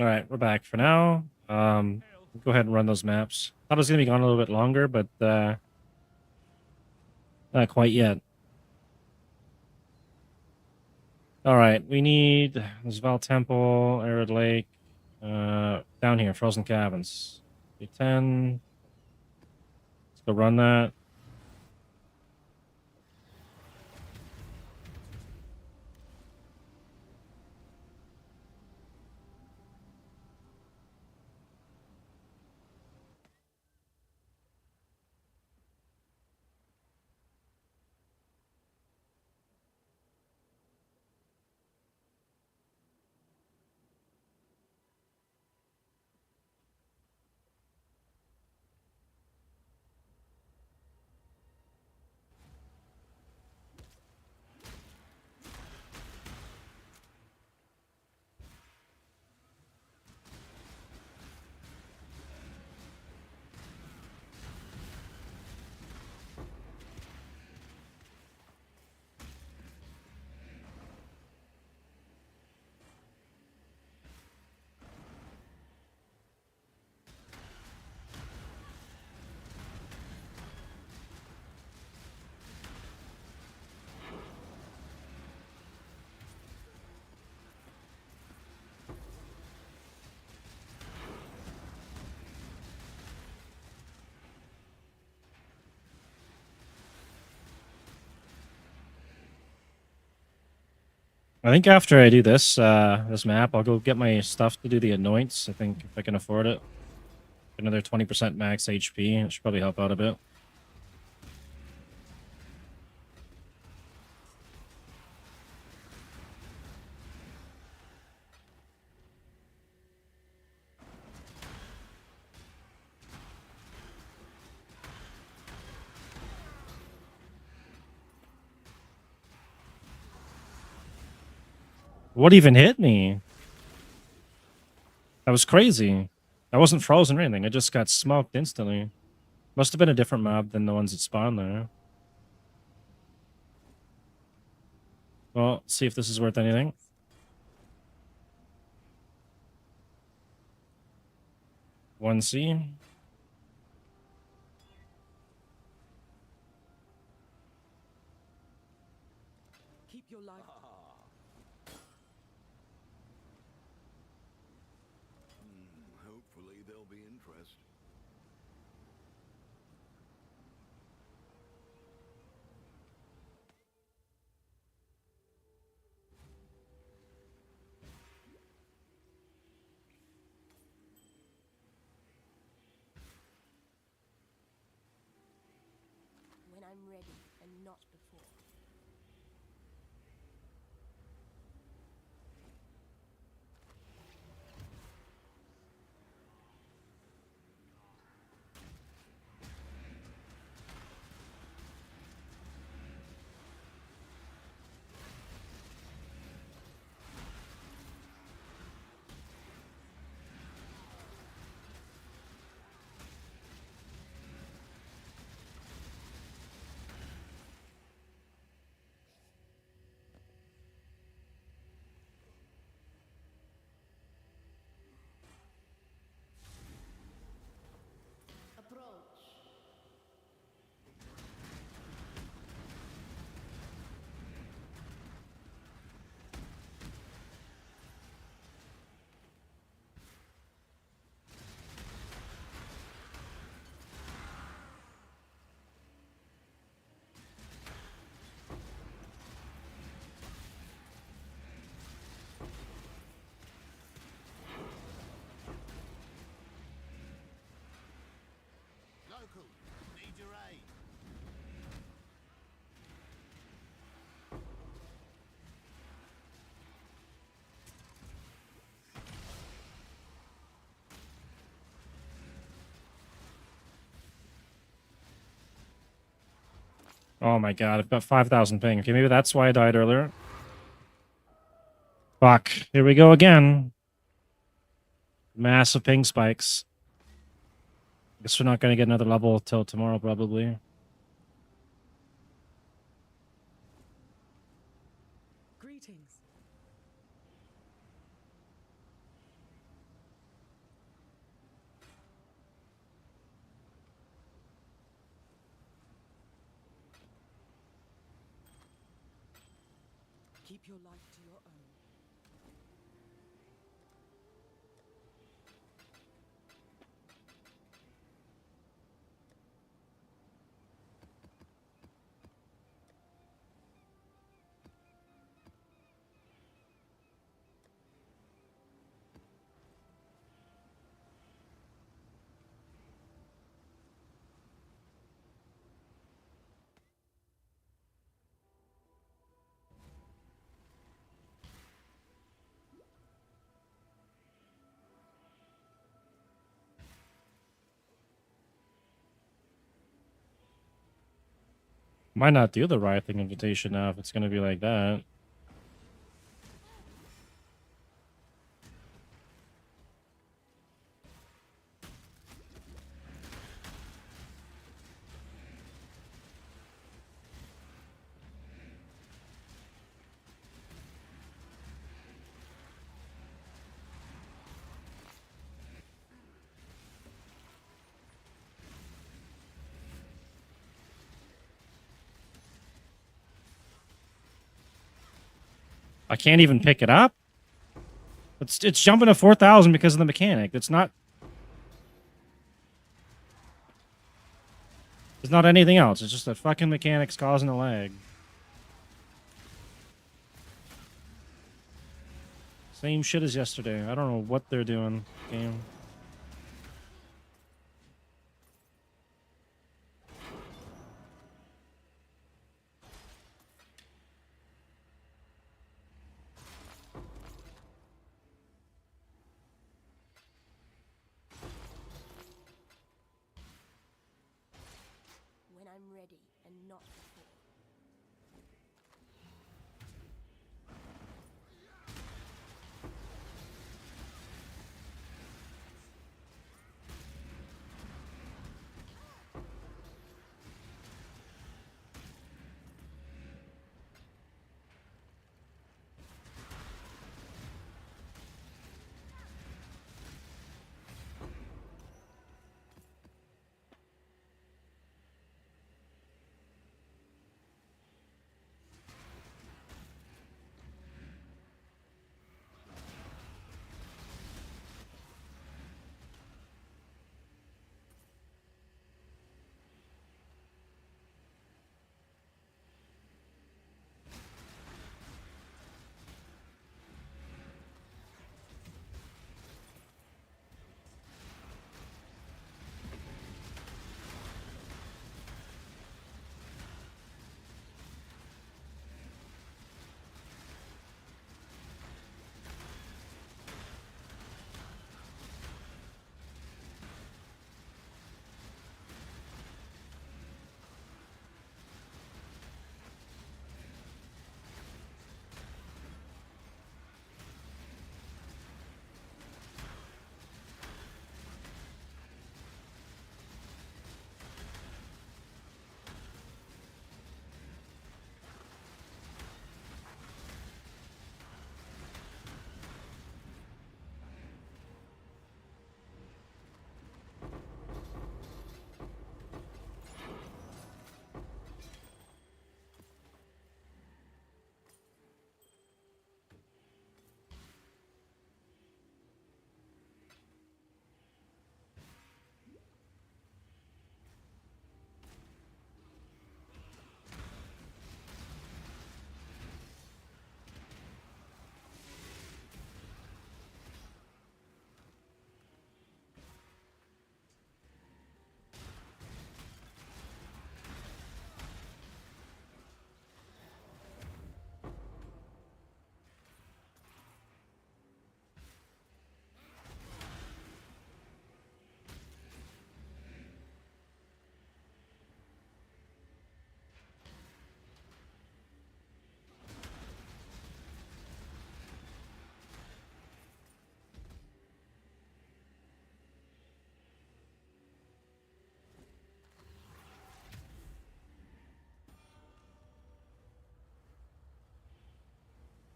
All right, we're back for now. Go ahead and run those maps. Thought it was gonna be gone a little bit longer, but not quite yet. All right, we need this Val Temple, Arid Lake, down here, Frozen Cabins. D10. Let's go run that. I think after I do this this map, I'll go get my stuff to do the anoints. I think if I can afford it, another 20% max HP. It should probably help out a bit. What even hit me? That was crazy. I wasn't frozen or anything. I just got smoked instantly. Must have been a different mob than the ones that spawned there. Well, see if this is worth anything. One C. Keep your life. Hopefully there'll be interest. When I'm ready and not before. Local, need your aid. Oh my god, I've got 5,000 ping. Okay, maybe that's why I died earlier. Fuck. Here we go again. Massive ping spikes. Guess we're not going to get another level till tomorrow, probably. Greetings. Keep your life to your own. Might not do the right thing invitation now if it's gonna be like that. I can't even pick it up? It's jumping to 4,000 because of the mechanic. It's not anything else. It's just the fucking mechanics causing a lag. Same shit as yesterday. I don't know what they're doing. Game. When I'm ready and not before.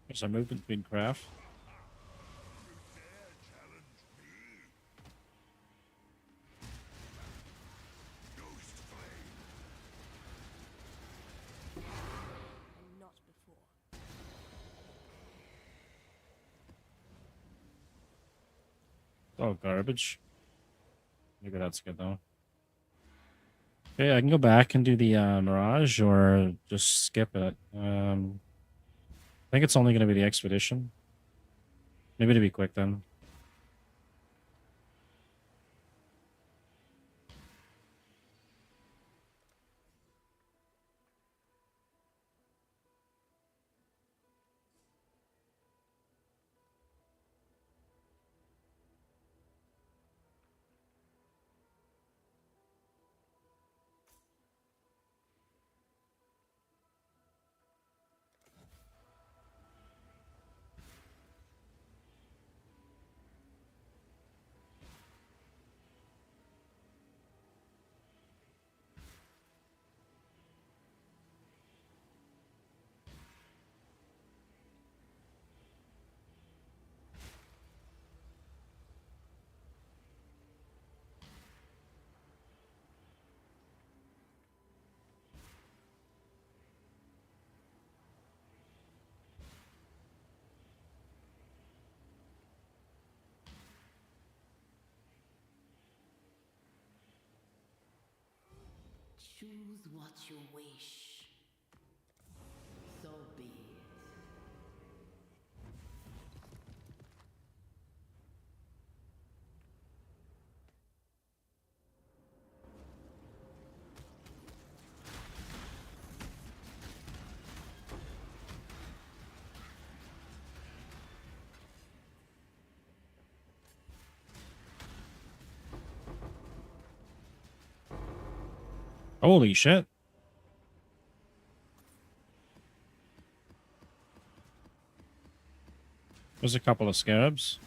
There's a movement between craft. And not before. Oh, garbage. Maybe that's good though. Okay, I can go back and do the Mirage or just skip it. I think it's only going to be the expedition. Maybe to be quick then. Choose what you wish. So be it. Holy shit. There's a couple of scarabs.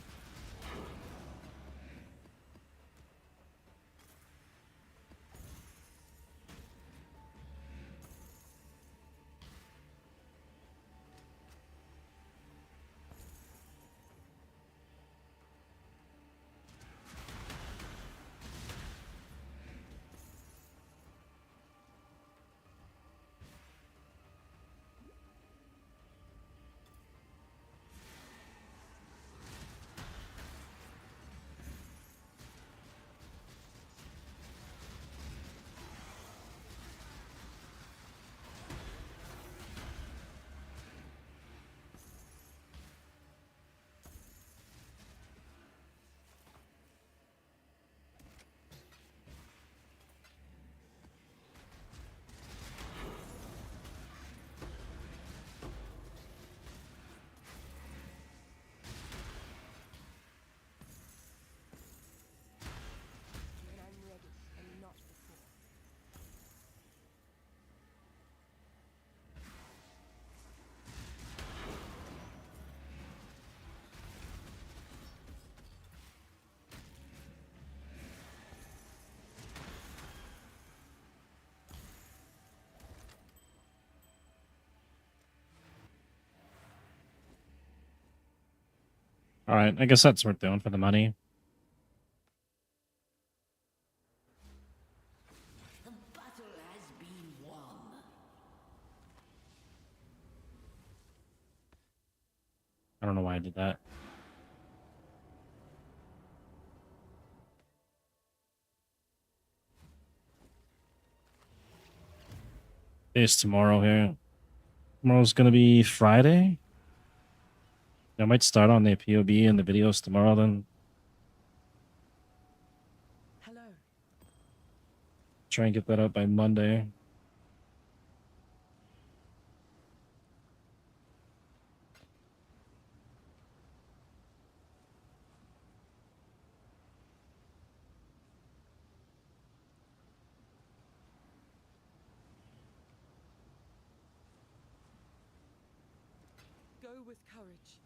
When I'm ready and not before. Alright, I guess that's worth doing for the money. The battle has been won. I don't know why I did that. It's tomorrow here. Tomorrow's gonna be Friday. I might start on the POB and the videos tomorrow then. Hello. Try and get that up by Monday. Go with courage.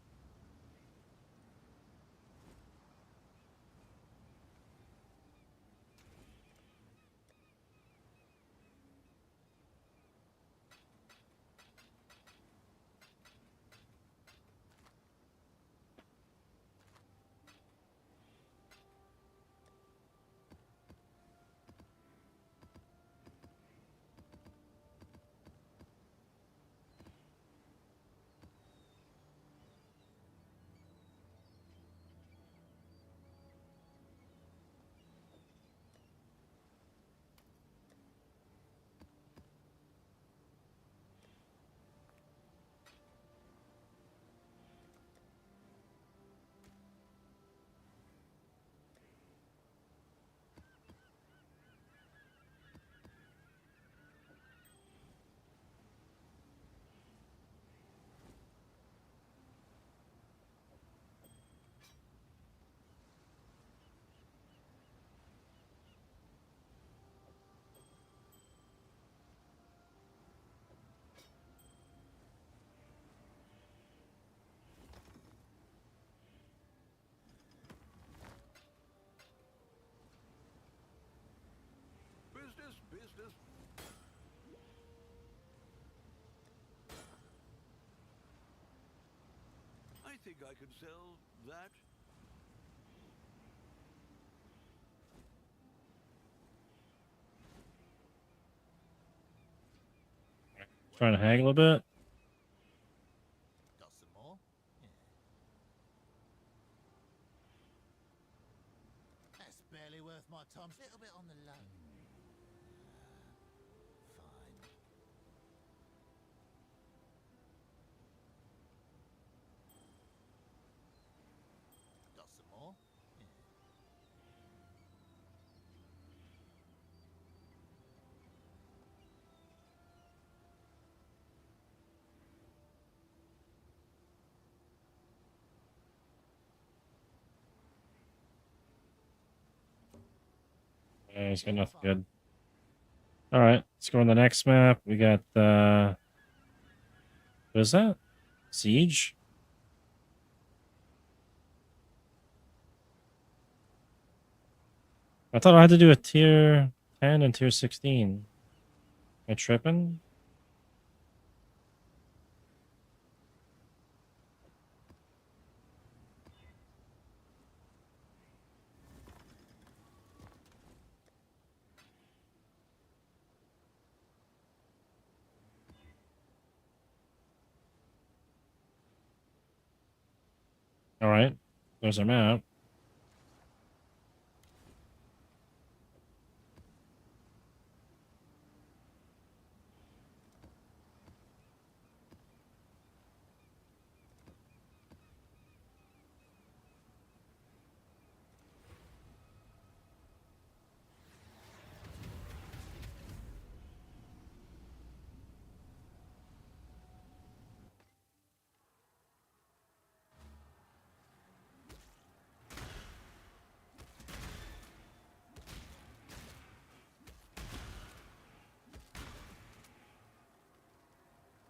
Just business. I think I could sell that. Trying to haggle a bit. Got some more? Yeah. That's barely worth my time. A little bit on the low. Fine. Got some more? Yeah. Yeah, he's got nothing good. All right, let's go on the next map. We got what is that? Siege? I thought I had to do a tier 10 and tier 16. Am I tripping? All right, there's our map.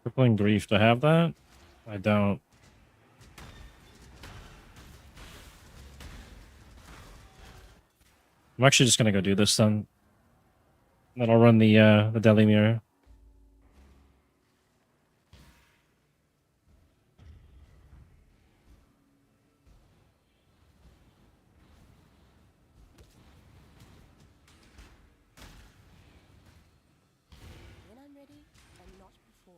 Crippling Grief. Do I have that? I don't. I'm actually just gonna go do this then. Then I'll run the Deadly Mirror. When I'm ready, and not before.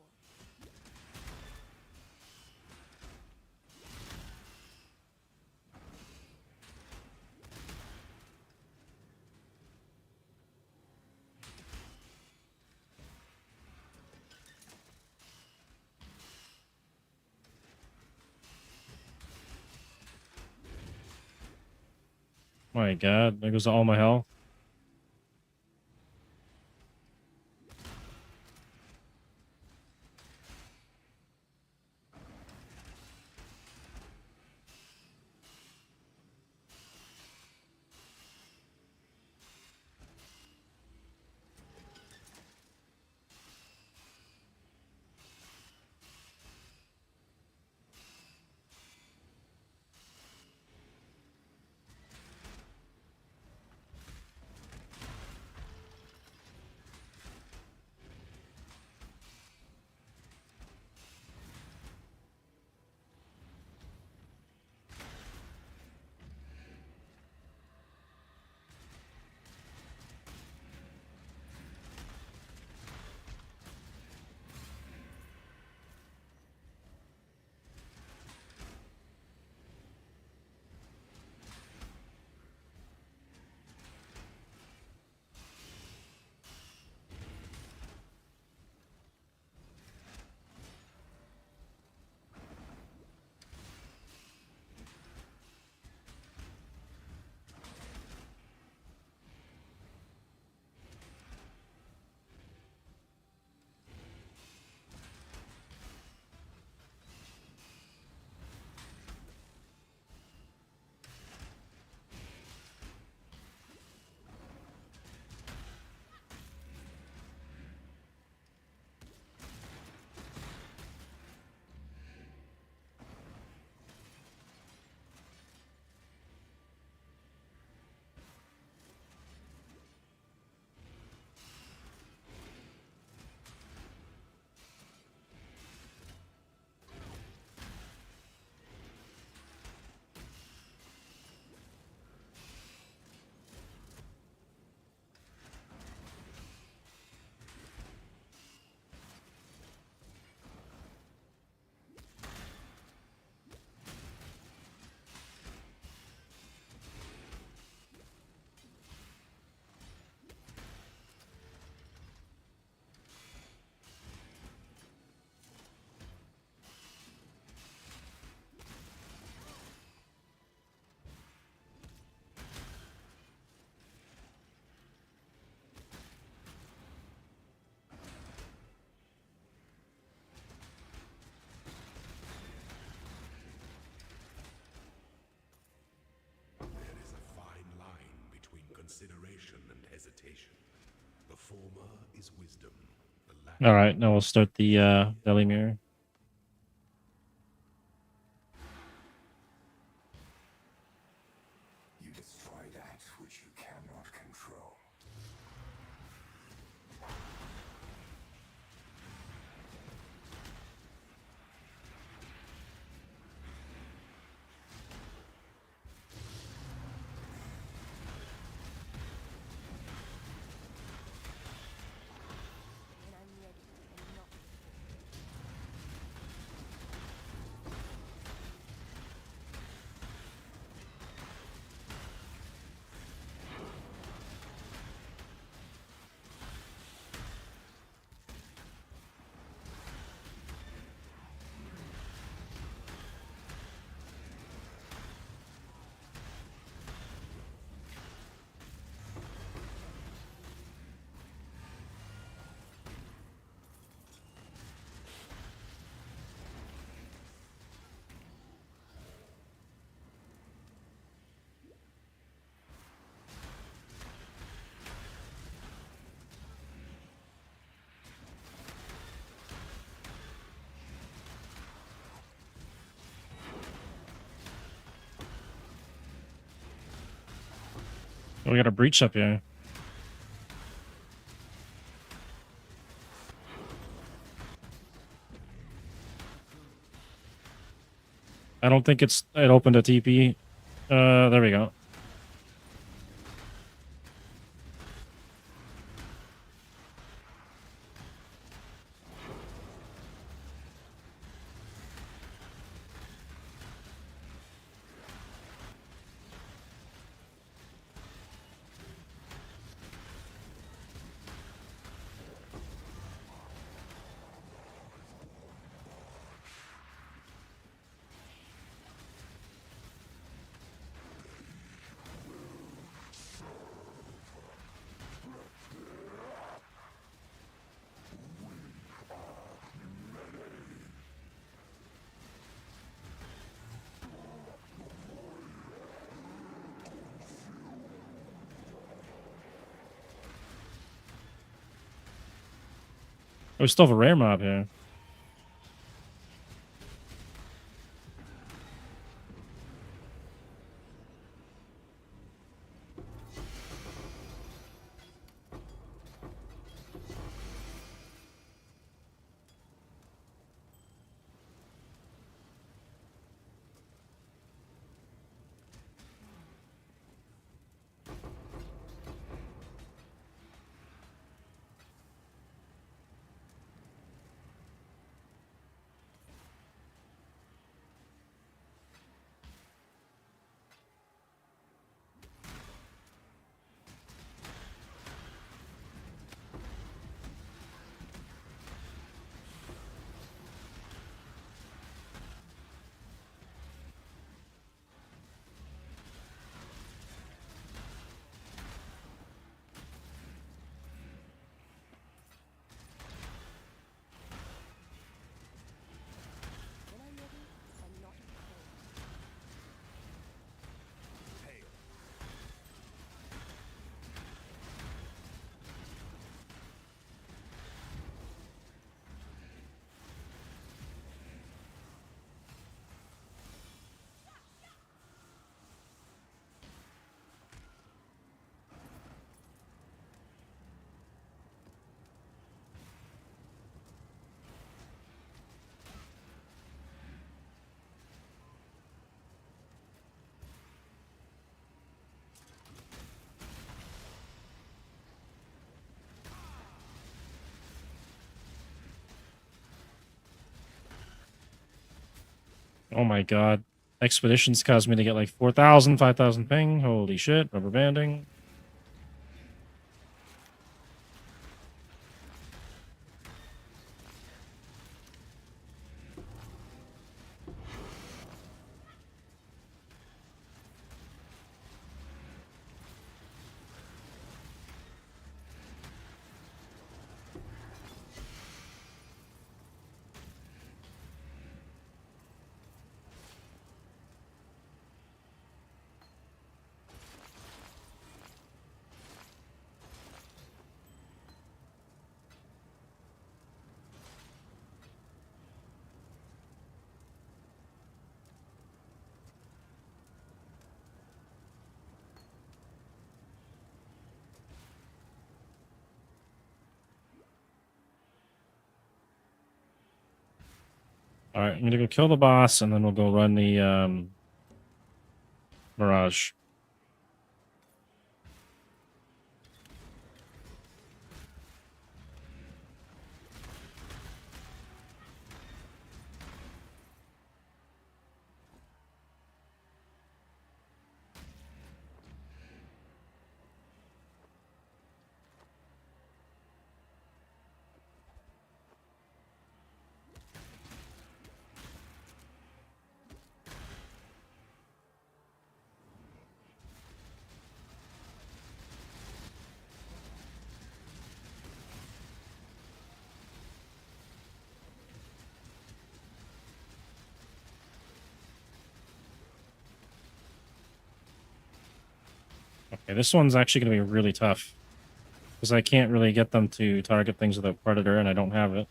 My god, there goes all my health. consideration and hesitation. The former is wisdom. The latter. All right, now we'll start the Deli Mirror. You destroy that which you cannot control. When I'm ready and not before. Oh, we got a breach up here. I don't think it opened a TP. There we go. Oh, we still have a rare mob here. When I'm ready and not before. Oh my god. Expeditions caused me to get like 4,000, 5,000 ping. Holy shit. Rubber banding. All right, I'm gonna go kill the boss, and then we'll go run the Mirage. Okay, this one's actually going to be really tough. Because I can't really get them to target things without Predator, and I don't have it.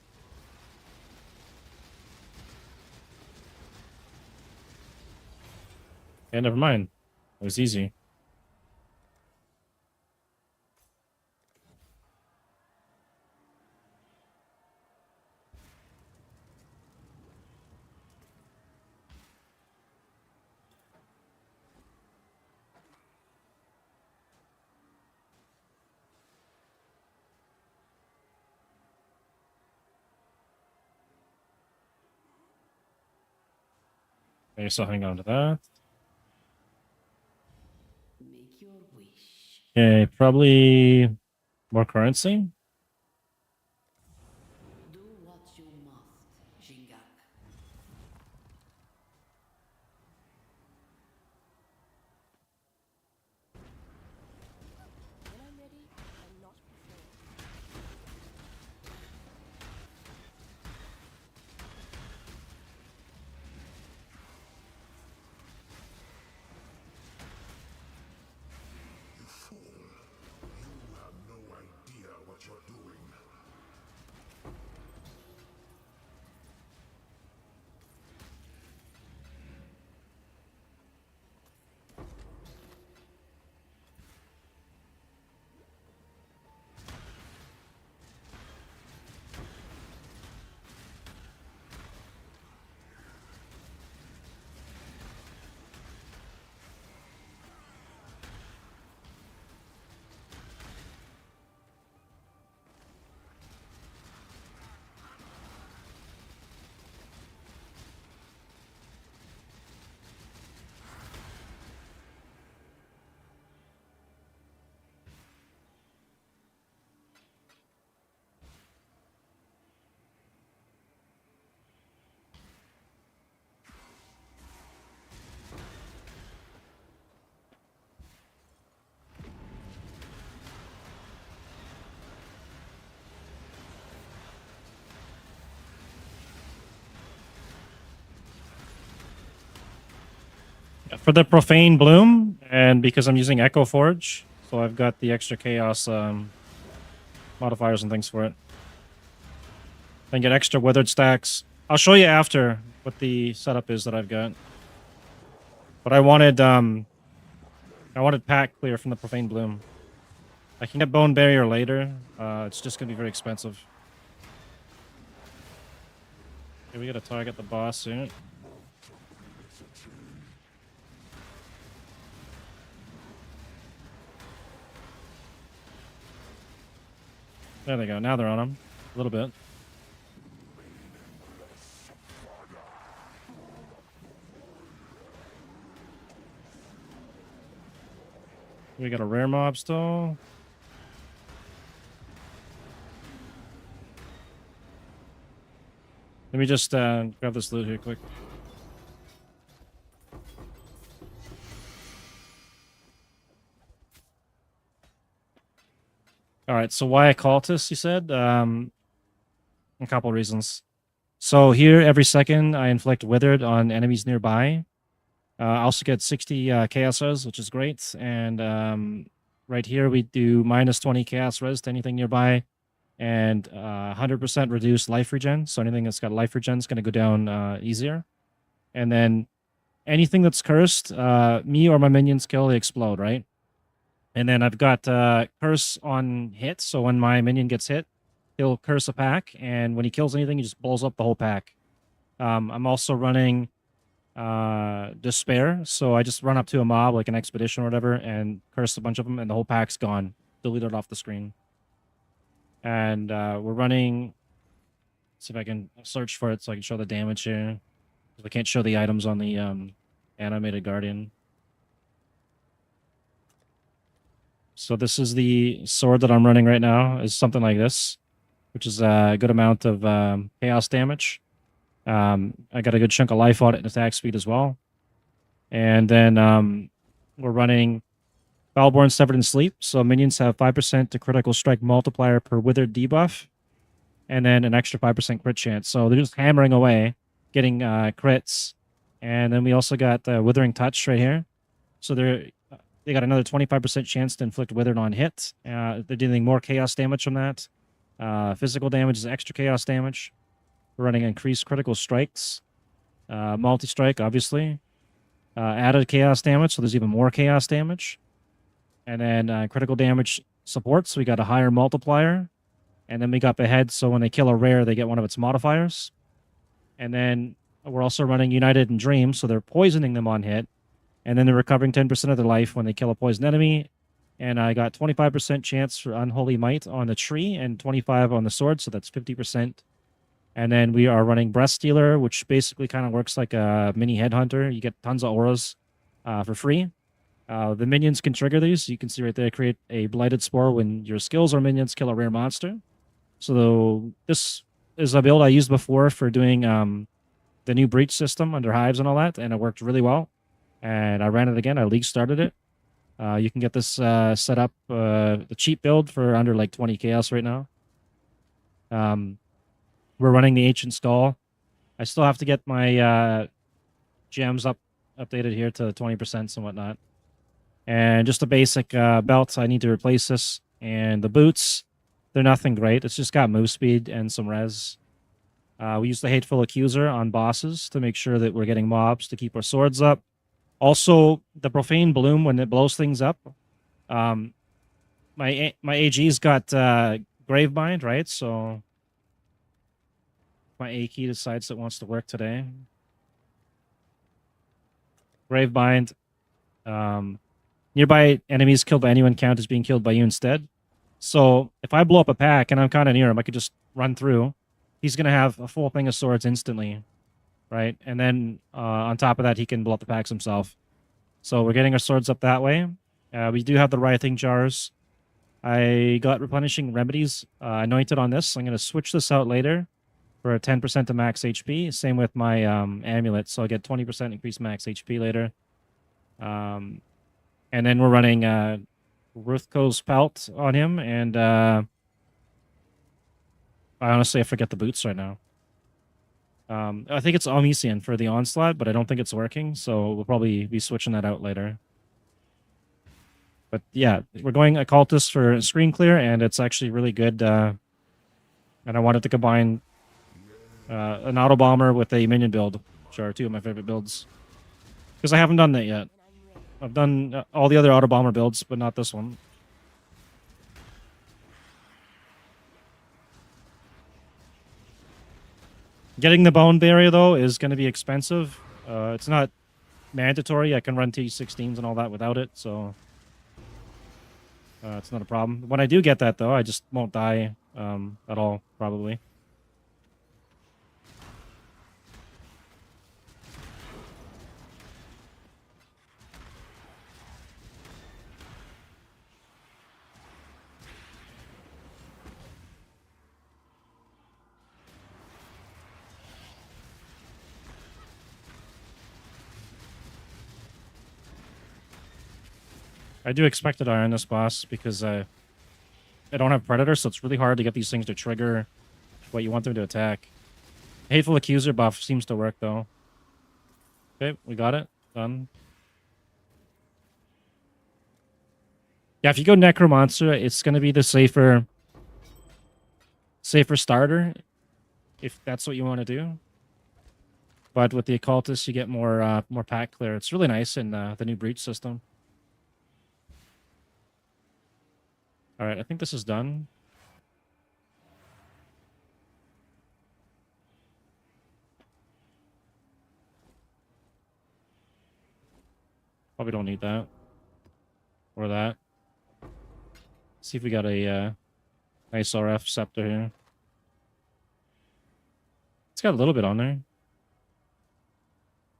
Okay, never mind. It was easy. Okay, so hang on to that. Make your wish. Okay, probably more currency. Do what you must, Jingak. When I'm ready, and not before. You fool. You have no idea what you're doing. For the Profane Bloom, and because I'm using Echo Forge, so I've got the extra Chaos modifiers and things for it. And get extra Withered stacks. I'll show you after what the setup is that I've got. But I wanted pack clear from the Profane Bloom. I can get Bone Barrier later. It's just gonna be very expensive. Okay, we gotta target the boss soon. There they go. Now they're on him. A little bit. We got a rare mob still. Let me just grab this loot here quick. All right, so why Occultist, you said? A couple reasons. So here, every second, I inflict Withered on enemies nearby. I also get 60 Chaos Res, which is great. And right here, we do minus 20 Chaos Res to anything nearby. And 100% reduced life regen. So anything that's got life regen is going to go down easier. And then anything that's cursed, me or my minions kill, they explode, right? And then I've got curse on hit. So when my minion gets hit, he'll curse a pack. And when he kills anything, he just blows up the whole pack. I'm also running Despair, so I just run up to a mob like an expedition or whatever and curse a bunch of them, and the whole pack's gone, deleted off the screen. And we're running. See if I can search for it so I can show the damage here. I can't show the items on the animated Guardian. So this is the sword that I'm running right now. Is something like this, which is a good amount of chaos damage. I got a good chunk of life on it and attack speed as well. And then we're running Foulborn Severed in Sleep. So minions have 5% to critical strike multiplier per withered debuff. And then an extra 5% crit chance. So they're just hammering away, getting crits. And then we also got Withering Touch right here. So they got another 25% chance to inflict Withered on hit. They're dealing more chaos damage from that. Physical damage is extra chaos damage. We're running increased critical strikes. Multi-strike, obviously. Added chaos damage, so there's even more chaos damage. And then critical damage support, so we got a higher multiplier. And then we got Behead, so when they kill a rare, they get one of its modifiers. And then we're also running United in Dream, so they're poisoning them on hit. And then they're recovering 10% of their life when they kill a poisoned enemy. And I got 25% chance for Unholy Might on the tree and 25 on the sword, so that's 50%. And then we are running Breath Stealer, which basically kind of works like a mini headhunter. You get tons of auras for free. The minions can trigger these. You can see right there, create a Blighted Spore when your skills or minions kill a rare monster. So this is a build I used before for doing the new breach system under hives and all that, and it worked really well. And I ran it again. I league started it. You can get this set up, the cheap build for under like 20 chaos right now. We're running the Ancient Skull. I still have to get my gems updated here to 20% and whatnot. And just a basic belt. I need to replace this. And the boots, they're nothing great. It's just got move speed and some res. We use the Hateful Accuser on bosses to make sure that we're getting mobs to keep our swords up. Also, the Profane Bloom, when it blows things up. My AG's got Gravebind, right? So my A key decides it wants to work today. Gravebind. Nearby enemies killed by anyone count as being killed by you instead. So if I blow up a pack and I'm kind of near him, I could just run through. He's going to have a full thing of swords instantly, right? And then on top of that, he can blow up the packs himself. So we're getting our swords up that way. We do have the Writhing Jars. I got Replenishing Remedies anointed on this. I'm going to switch this out later for a 10% to max HP. Same with my amulet, so I'll get 20% increased max HP later. And then we're running Ruthko's Pelt on him, and I forget the boots right now. I think it's Omisian for the Onslaught, but I don't think it's working, so we'll probably be switching that out later. But yeah, we're going Occultist for screen clear, and it's actually really good. And I wanted to combine an Auto Bomber with a minion build, which are two of my favorite builds. Because I haven't done that yet. I've done all the other Auto Bomber builds, but not this one. Getting the Bone Barrier, though, is going to be expensive. It's not mandatory. I can run T16s and all that without it, so it's not a problem. When I do get that, though, I just won't die at all, probably. I do expected iron this boss because I don't have Predator, so it's really hard to get these things to trigger what you want them to attack. Hateful Accuser buff seems to work, though. Okay, we got it. Done. Yeah, if you go Necromancer, it's going to be the safer starter, if that's what you want to do. But with the Occultist, you get more pack clear. It's really nice in the new Breach system. All right, I think this is done. Probably don't need that. Or that. See if we got a nice RF scepter here. It's got a little bit on there.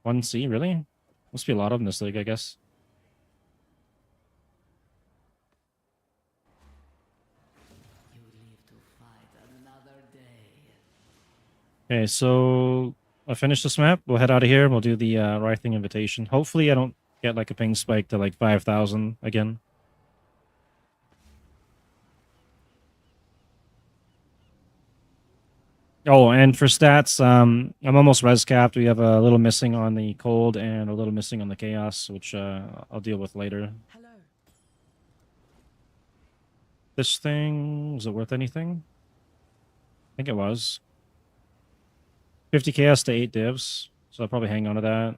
1C, really? Must be a lot of them in this league, I guess. You live to fight another day. Okay, so I finished this map. We'll head out of here. We'll do the Writhing Invitation. Hopefully I don't get like a ping spike to like 5,000 again. Oh, and for stats, I'm almost res capped. We have a little missing on the cold and a little missing on the chaos, which I'll deal with later. Hello. This thing, was it worth anything? I think it was. 50 chaos to 8 divs, so I'll probably hang on to that.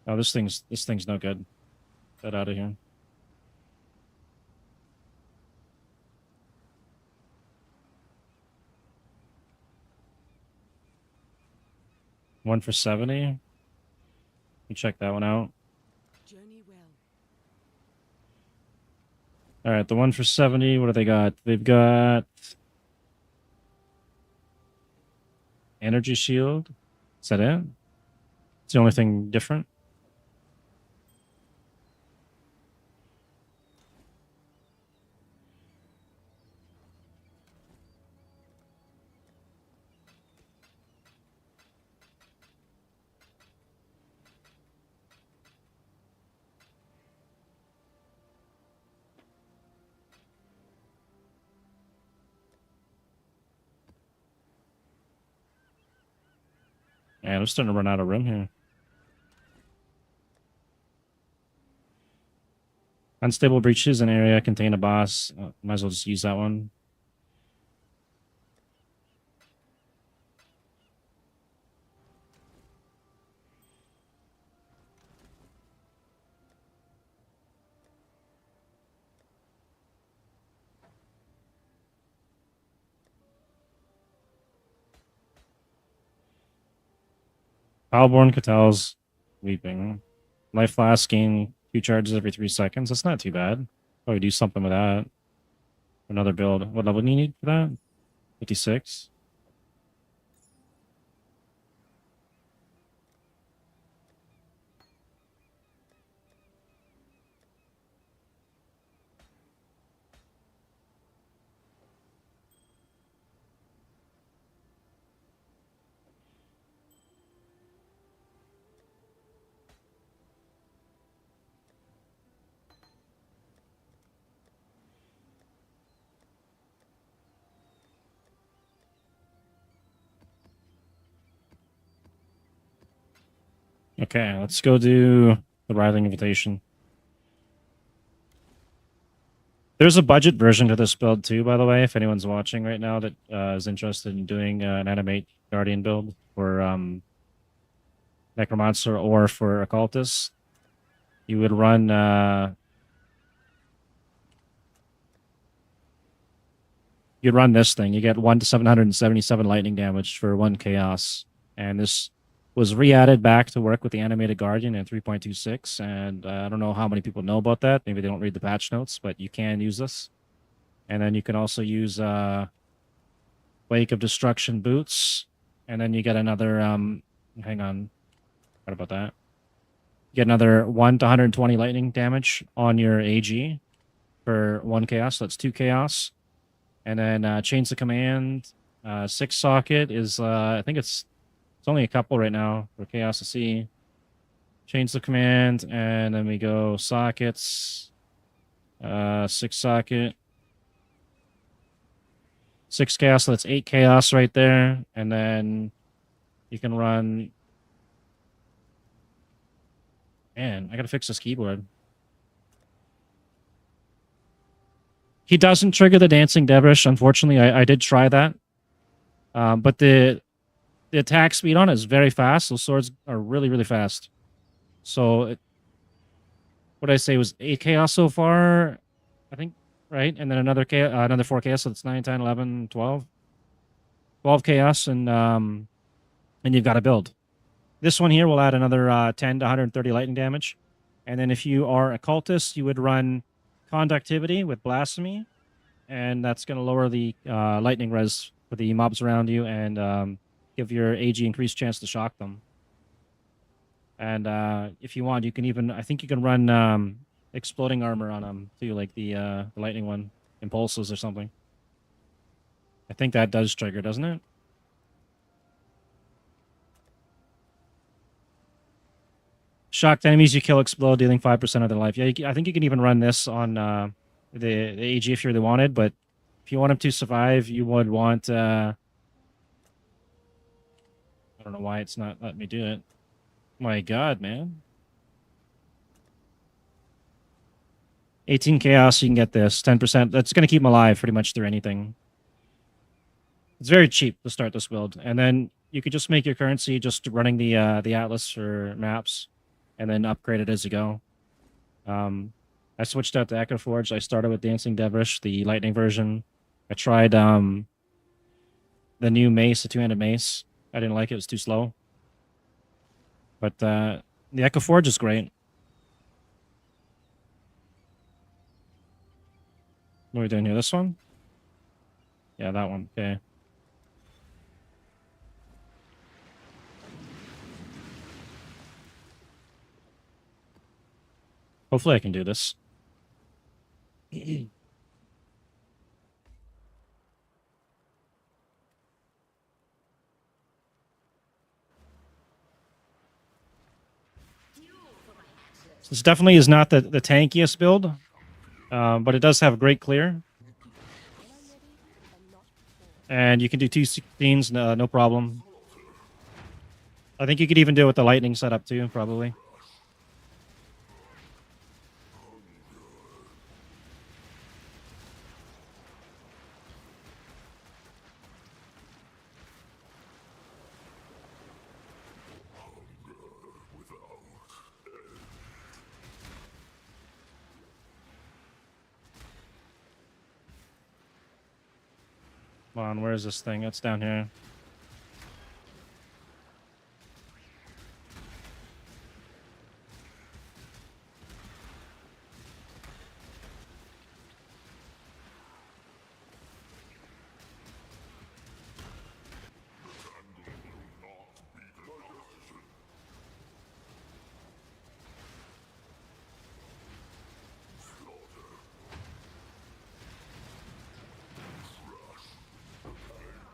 Oh, this thing's no good. Get out of here. One for 70. You check that one out. Journey well. All right, the one for 70. What do they got? They've got energy shield. Is that it? It's the only thing different. Man, I'm starting to run out of room here. Unstable breaches, an area contain a boss. Might as well just use that one. Foulborn Catel's weeping. Life flask gain 2 charges every 3 seconds. That's not too bad. Probably do something with that. Another build. What level do you need for that? 56. Okay, let's go do the Writhing Invitation. There's a budget version to this build too, by the way, if anyone's watching right now that is interested in doing an Animate Guardian build for Necromancer or for Occultist. You would run you'd run this thing. You get 1 to 777 lightning damage for 1 chaos. And this was re-added back to work with the Animated Guardian in 3.26, and I don't know how many people know about that. Maybe they don't read the patch notes, but you can use this. And then you can also use Wake of Destruction boots, and then you get another, hang on, what about that? You get another 1 to 120 lightning damage on your AG for 1 chaos, so that's 2 chaos. And then Chains of Command, 6 socket is, I think it's only a couple right now for Chaos to see. Change the command, and then we go sockets. 6 socket. 6 chaos, so that's 8 chaos right there. And then you can run. Man, I gotta fix this keyboard. He doesn't trigger the Dancing Dervish. Unfortunately, I did try that. But the attack speed on it is very fast. Those swords are really, really fast. So, what did I say was 8 chaos so far, I think, right? And then another 4 chaos, so it's 9, 10, 11, 12. 12 chaos, and you've got to build. This one here will add another 10 to 130 lightning damage. And then if you are Occultist, you would run Conductivity with Blasphemy. And that's going to lower the lightning res for the mobs around you and give your AG increased chance to shock them. And if you want, you can even, I think you can run Exploding Armor on them too, like the lightning one, Impulses or something. I think that does trigger, doesn't it? Shocked enemies you kill explode, dealing 5% of their life. Yeah, I think you can even run this on the AG if you really wanted, but if you want him to survive, you would want... I don't know why it's not letting me do it. My god, man. 18 chaos, you can get this. 10%. That's going to keep him alive pretty much through anything. It's very cheap to start this build. And then you could just make your currency just running the Atlas for maps and then upgrade it as you go. I switched out to Echo Forge. I started with Dancing Devilish, the lightning version. I tried the new mace, the two-handed mace. I didn't like it. It was too slow. But the Echo Forge is great. What are we doing here? This one? Yeah, that one. Okay. Hopefully I can do this. This definitely is not the tankiest build, but it does have a great clear. When I'm ready and not before. And you can do 2 scenes, no problem. I think you could even do it with the lightning setup too, probably. Come on, where is this thing? It's down here.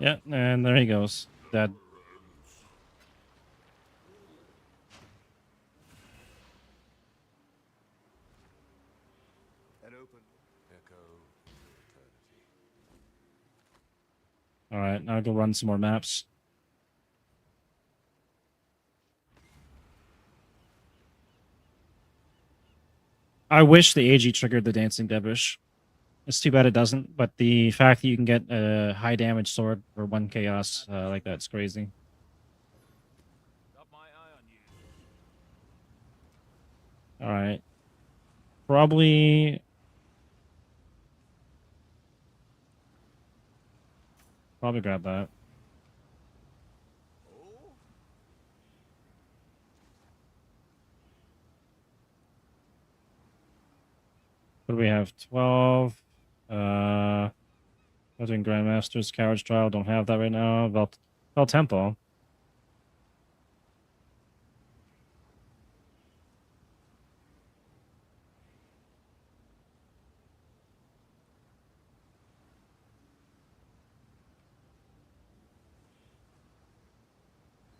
Yeah, and there he goes. Dead. An open echo eternity. Alright, now I'll go run some more maps. I wish the AG triggered the Dancing Devilish. It's too bad it doesn't, but the fact that you can get a high damage sword for 1 chaos like that's crazy. Got my eye on you. Alright. Probably grab that. What do we have? 12. I was doing Grandmaster's Carriage Trial. Don't have that right now. Vel Tempo.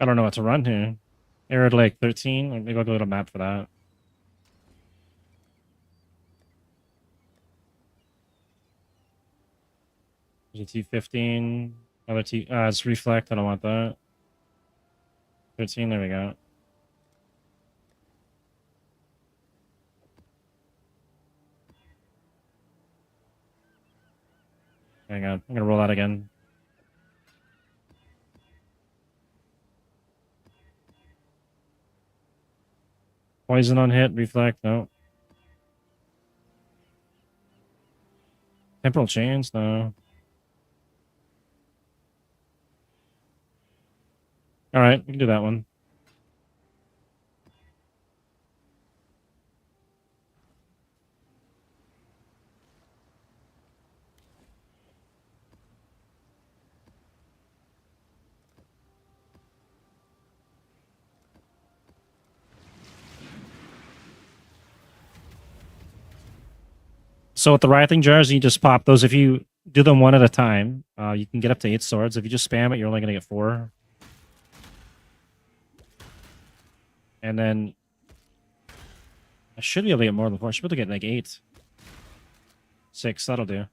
I don't know what to run here. Arid Lake 13. Maybe I'll go to a map for that. GT 15. Another T. It's Reflect. I don't want that. 13. There we go. Hang on. I'm going to roll out again. Poison on hit. Reflect. No. Temporal Chains. No. All right, we can do that one. So with the writhing jars, you just pop those. If you do them one at a time, you can get up to 8 swords. If you just spam it, you're only gonna get 4. And then I should be able to get more than 4. I should be able to get like 8. 6, that'll do.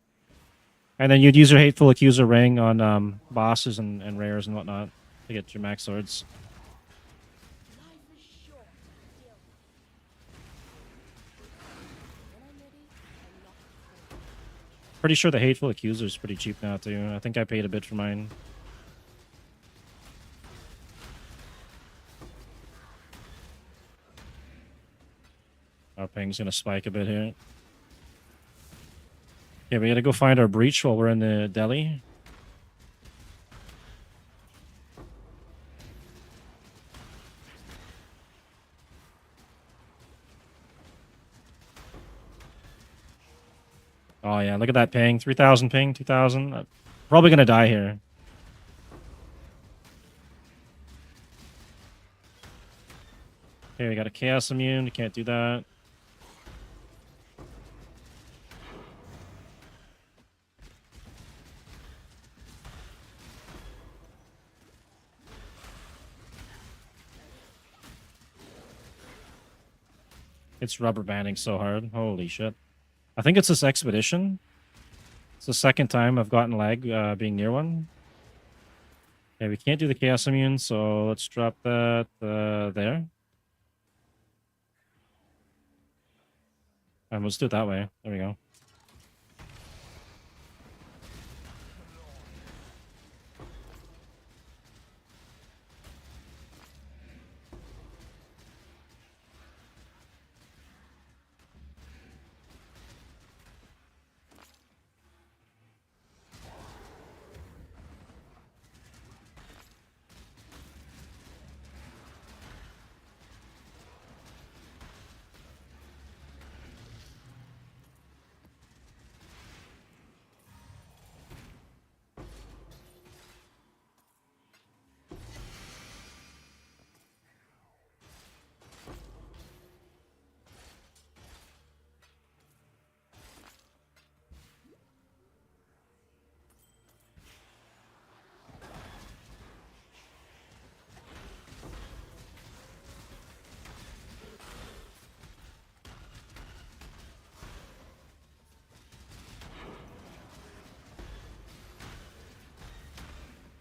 And then you'd use your Hateful Accuser ring on bosses and rares and whatnot to get your max swords. Life is short. Deal with it. When I'm ready, and not before. Pretty sure the Hateful Accuser is pretty cheap now too. I think I paid a bit for mine. Our ping's gonna spike a bit here. Yeah, we gotta go find our breach while we're in the deli. Oh yeah, look at that ping. 3,000 ping, 2,000. Probably gonna die here. Okay, we got a Chaos Immune. You can't do that. It's rubber banding so hard. Holy shit. I think it's this expedition. It's the second time I've gotten lag being near one. Okay, we can't do the Chaos Immune, so let's drop that there. And let's do it that way. There we go.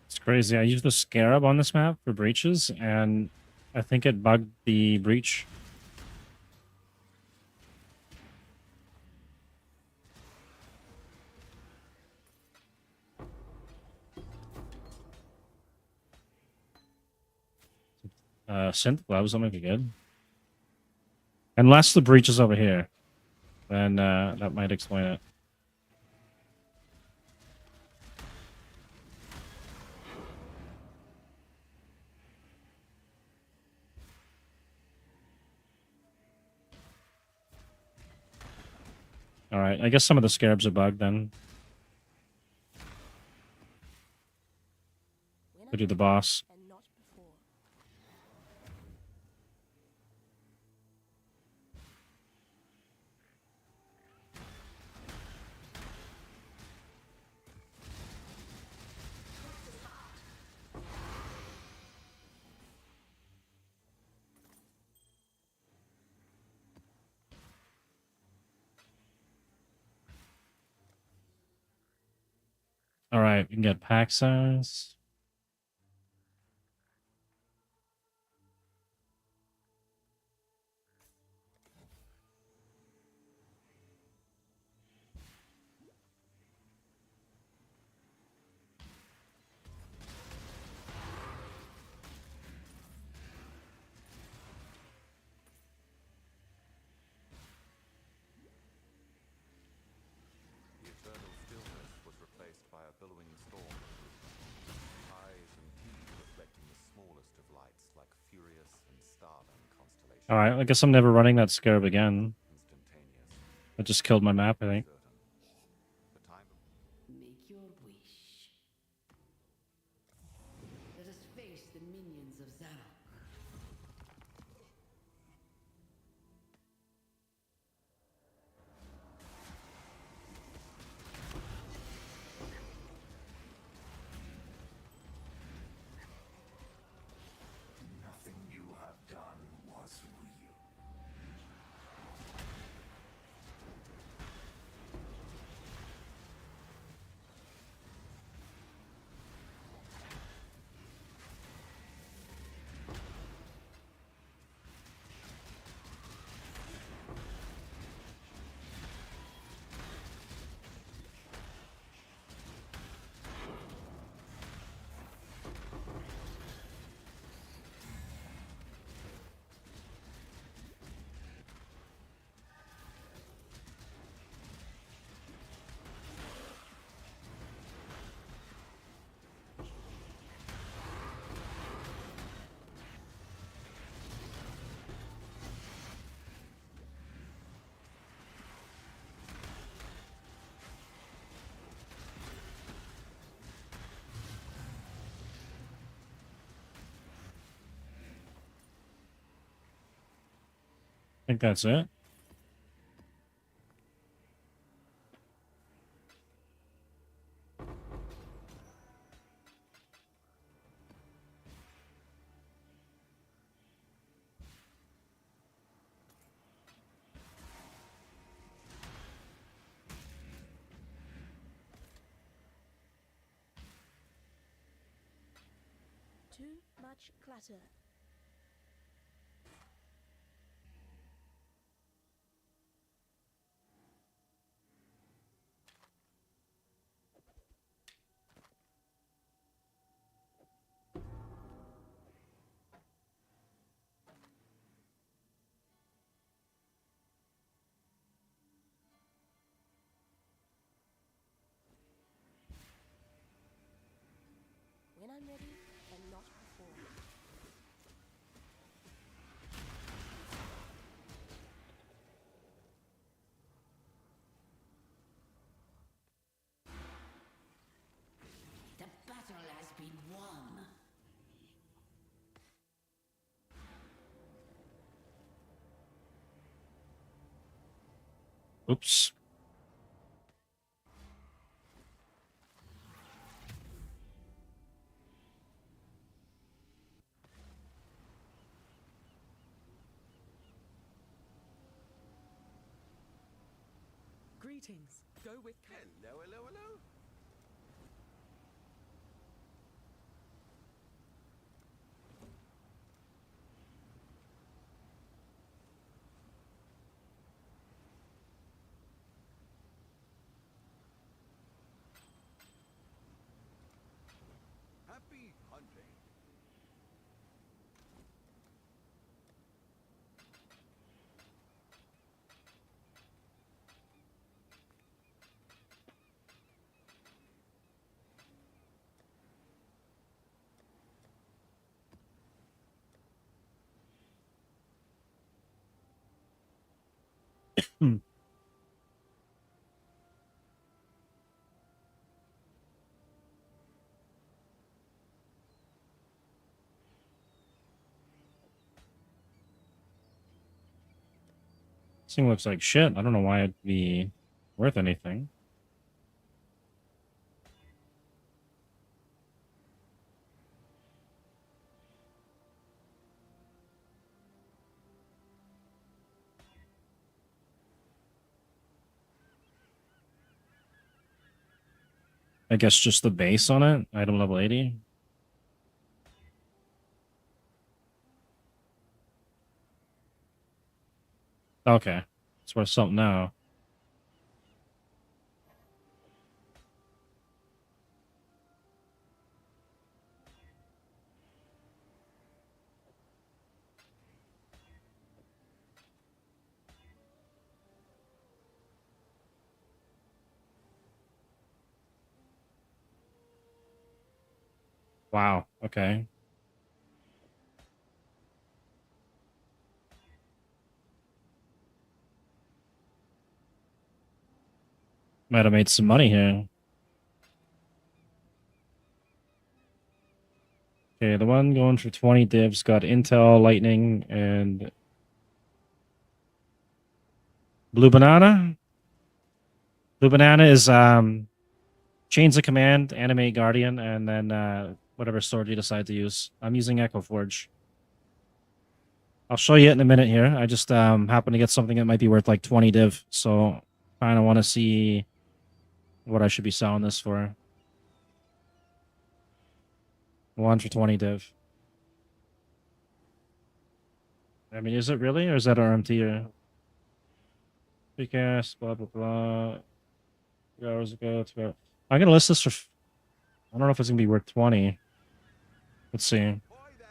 It's crazy. I used the Scarab on this map for breaches, and I think it bugged the breach. Synth gloves will make it good. Unless the breach is over here, then that might explain it. Alright, I guess some of the scarabs are bugged then. When Go I'm do the ready, boss. and not before. Alright, we can get pack size. The eternal stillness was replaced by a billowing storm. Eyes and teeth reflecting the smallest of lights like furious and starving constellations. Alright, I guess I'm never running that scarab again. Instantaneous. I just killed my map, I think. Certain. The time of Make your wish. Let us face the minions of Zarok. think that's it. Too much clutter. When I'm ready and not before. The battle has been won. Oops. Greetings. Go with Hello, hello, hello. Happy hunting. Hmm. This thing looks like shit. I don't know why it'd be worth anything. I guess just the base on it. Item level 80. Okay. It's worth something now. Wow. Okay. Might have made some money here. Okay, the one going for 20 divs got Intel, Lightning, and Blue Banana. Blue Banana is Chains of Command, Animate Guardian, and then whatever sword you decide to use. I'm using Echo Forge. I'll show you it in a minute here. I just happen to get something that might be worth like 20 div, so kind of want to see what I should be selling this for. One for 20 div. I mean, is it really, or is that RMT or Precast, blah blah blah. 2 hours ago, 2 hours. I'm gonna list this for. I don't know if it's gonna be worth 20. Let's see. I'm Boy there.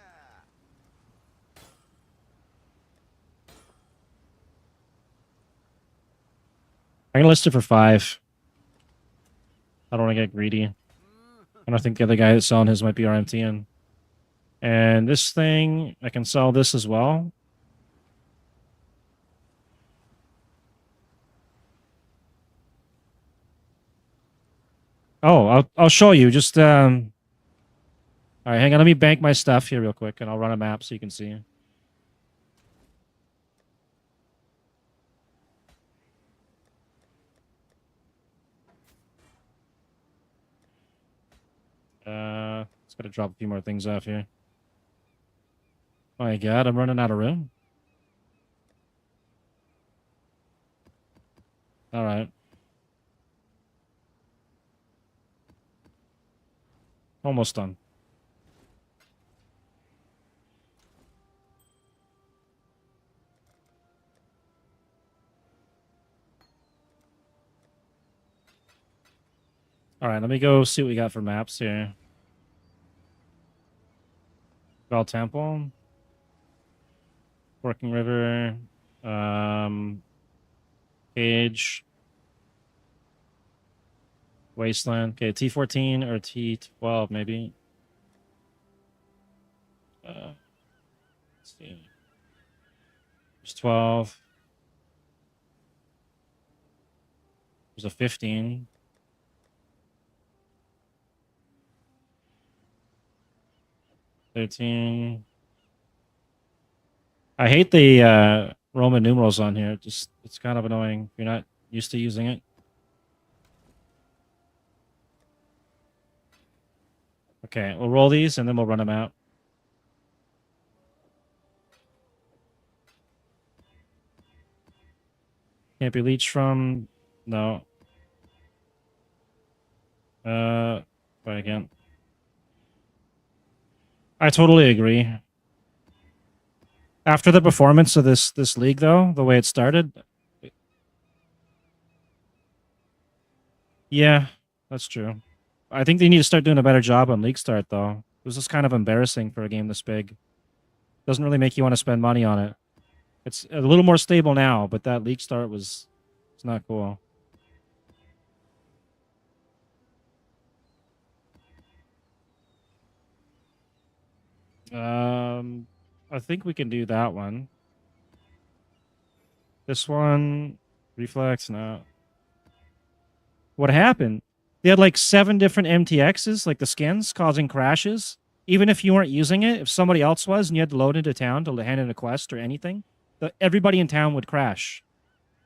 gonna list it for 5. I don't want to get greedy. I don't think the other guy that's selling his might be RMT. And this thing, I can sell this as well. Oh, I'll show you. Just all right, hang on. Let me bank my stuff here real quick, and I'll run a map so you can see. Just gotta drop a few more things off here. My god, I'm running out of room. Alright. Almost done. Alright, let me go see what we got for maps here. Bell Temple. Working River. Cage. Wasteland. Okay, T14 or T12 maybe. Let's see. There's 12. There's a 15. $13. I hate the Roman numerals on here. Just it's kind of annoying. You're not used to using it. Okay, we'll roll these and then we'll run them out. Can't be leached from. No. Try again. I totally agree. After the performance of this league, though, the way it started, yeah, that's true. I think they need to start doing a better job on league start, though. It was just kind of embarrassing for a game this big. Doesn't really make you want to spend money on it. It's a little more stable now, but that league start was it's not cool. I think we can do that one. This one, reflex, no. What happened? They had like 7 different MTXs, like the skins, causing crashes. Even if you weren't using it, if somebody else was and you had to load into town to hand in a quest or anything, everybody in town would crash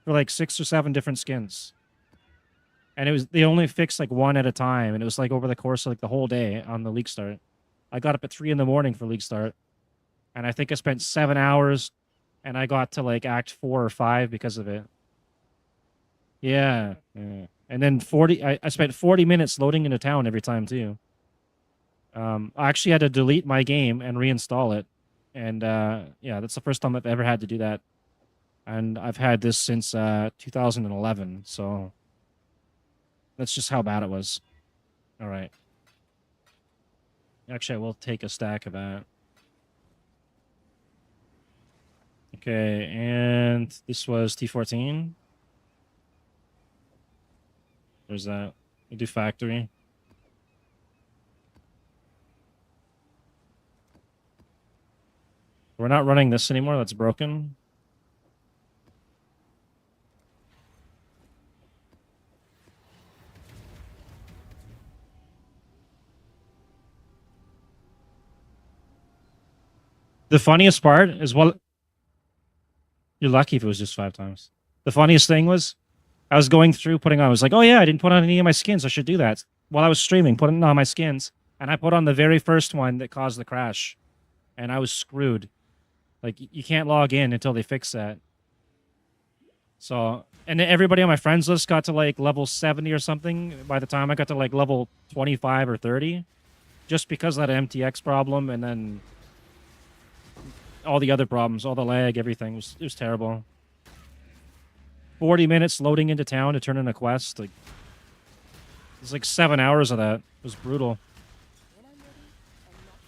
for like 6 or 7 different skins. And they only fixed like one at a time, and it was like over the course of like the whole day on the league start. I got up at 3 in the morning for league start, and I think I spent 7 hours, and I got to like act 4 or 5 because of it. Yeah. And then I spent 40 minutes loading into town every time too. I actually had to delete my game and reinstall it. And yeah, that's the first time I've ever had to do that. And I've had this since 2011, so that's just how bad it was. All right. Actually, I will take a stack of that. Okay, and this was T14. There's that. We do factory. We're not running this anymore. That's broken. The funniest part is, well, you're lucky if it was just 5 times. The funniest thing was, I was going through putting on, I was like, oh yeah, I didn't put on any of my skins. I should do that. While I was streaming, putting on my skins, and I put on the very first one that caused the crash. And I was screwed. Like, you can't log in until they fix that. So, and everybody on my friends list got to like level 70 or something by the time I got to like level 25 or 30. Just because of that MTX problem, and then all the other problems, all the lag, everything. It was terrible. 40 minutes loading into town to turn in a quest. Like, it's like 7 hours of that. It was brutal. When I'm ready and not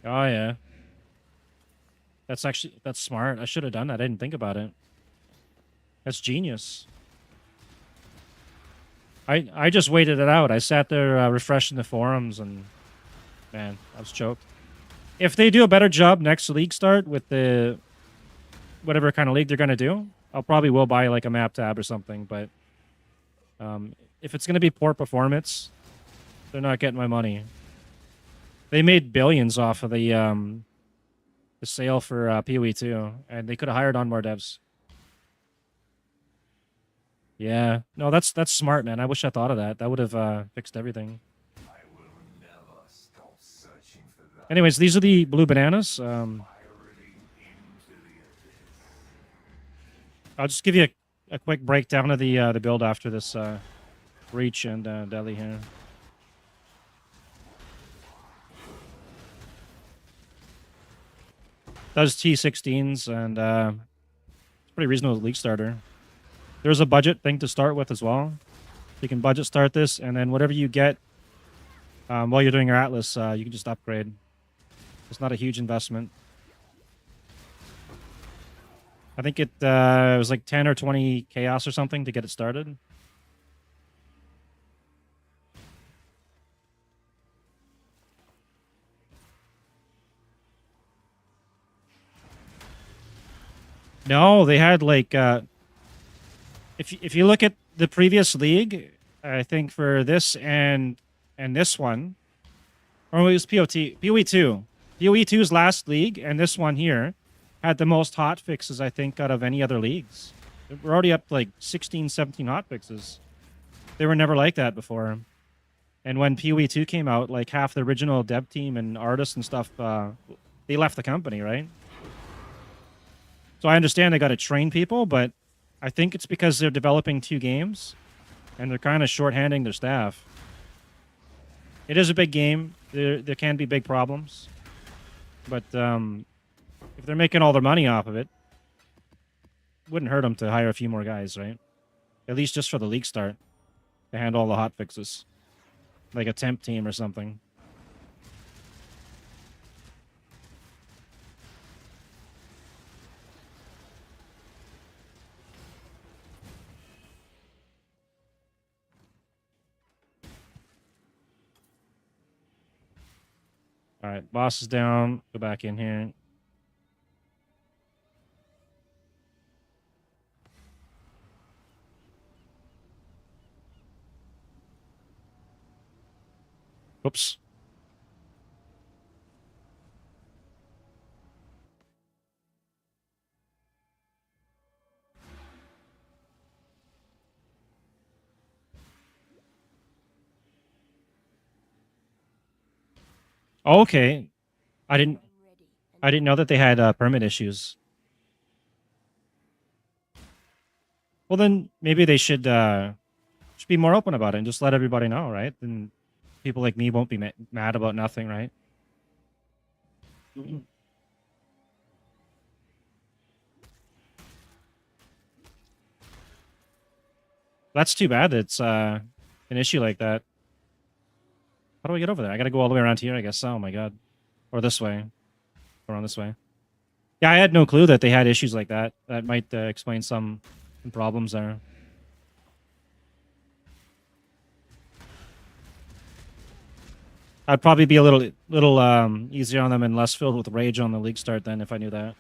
before. Oh yeah. That's smart. I should have done that. I didn't think about it. That's genius. I just waited it out. I sat there refreshing the forums, and man, I was choked. If they do a better job next league start with the whatever kind of league they're gonna do, I'll probably will buy like a map tab or something. But if it's gonna be poor performance, they're not getting my money. They made billions off of the the sale for PoE 2, and they could have hired on more devs. Yeah, no, that's smart, man. I wish I thought of that. That would have fixed everything. I will never stop searching for that Anyways, these are the blue bananas. spiraling into the abyss. I'll just give you a quick breakdown of the build after this Breach and Deli here. Does T16s and it's pretty reasonable league starter. There's a budget thing to start with as well. You can budget start this, and then whatever you get while you're doing your Atlas, you can just upgrade. It's not a huge investment. I think it was like 10 or 20 chaos or something to get it started. No, they had like if you look at the previous league, I think for this and this one, or it was PoE2. PoE2's last league and this one here had the most hot fixes, I think, out of any other leagues. We're already up to like 16, 17 hot fixes. They were never like that before. And when PoE2 came out, like half the original dev team and artists and stuff, they left the company, right? So I understand they got to train people, but I think it's because they're developing 2 games and they're kind of shorthanding their staff. It is a big game. There can be big problems. But if they're making all their money off of it, wouldn't hurt them to hire a few more guys, right? At least just for the league start to handle all the hot fixes. Like a temp team or something. All right, boss is down. Go back in here. Oops. Oh, okay. I didn't I'm ready. I didn't know that they had permit issues. Well, then maybe they should be more open about it and just let everybody know, right? Then people like me won't be mad about nothing, right? That's too bad. It's an issue like that. How do I get over there? I gotta go all the way around here, I guess. Oh my god. Or this way. Around this way. Yeah, I had no clue that they had issues like that. That might explain some problems there. I'd probably be a little easier on them and less filled with rage on the league start then if I knew that.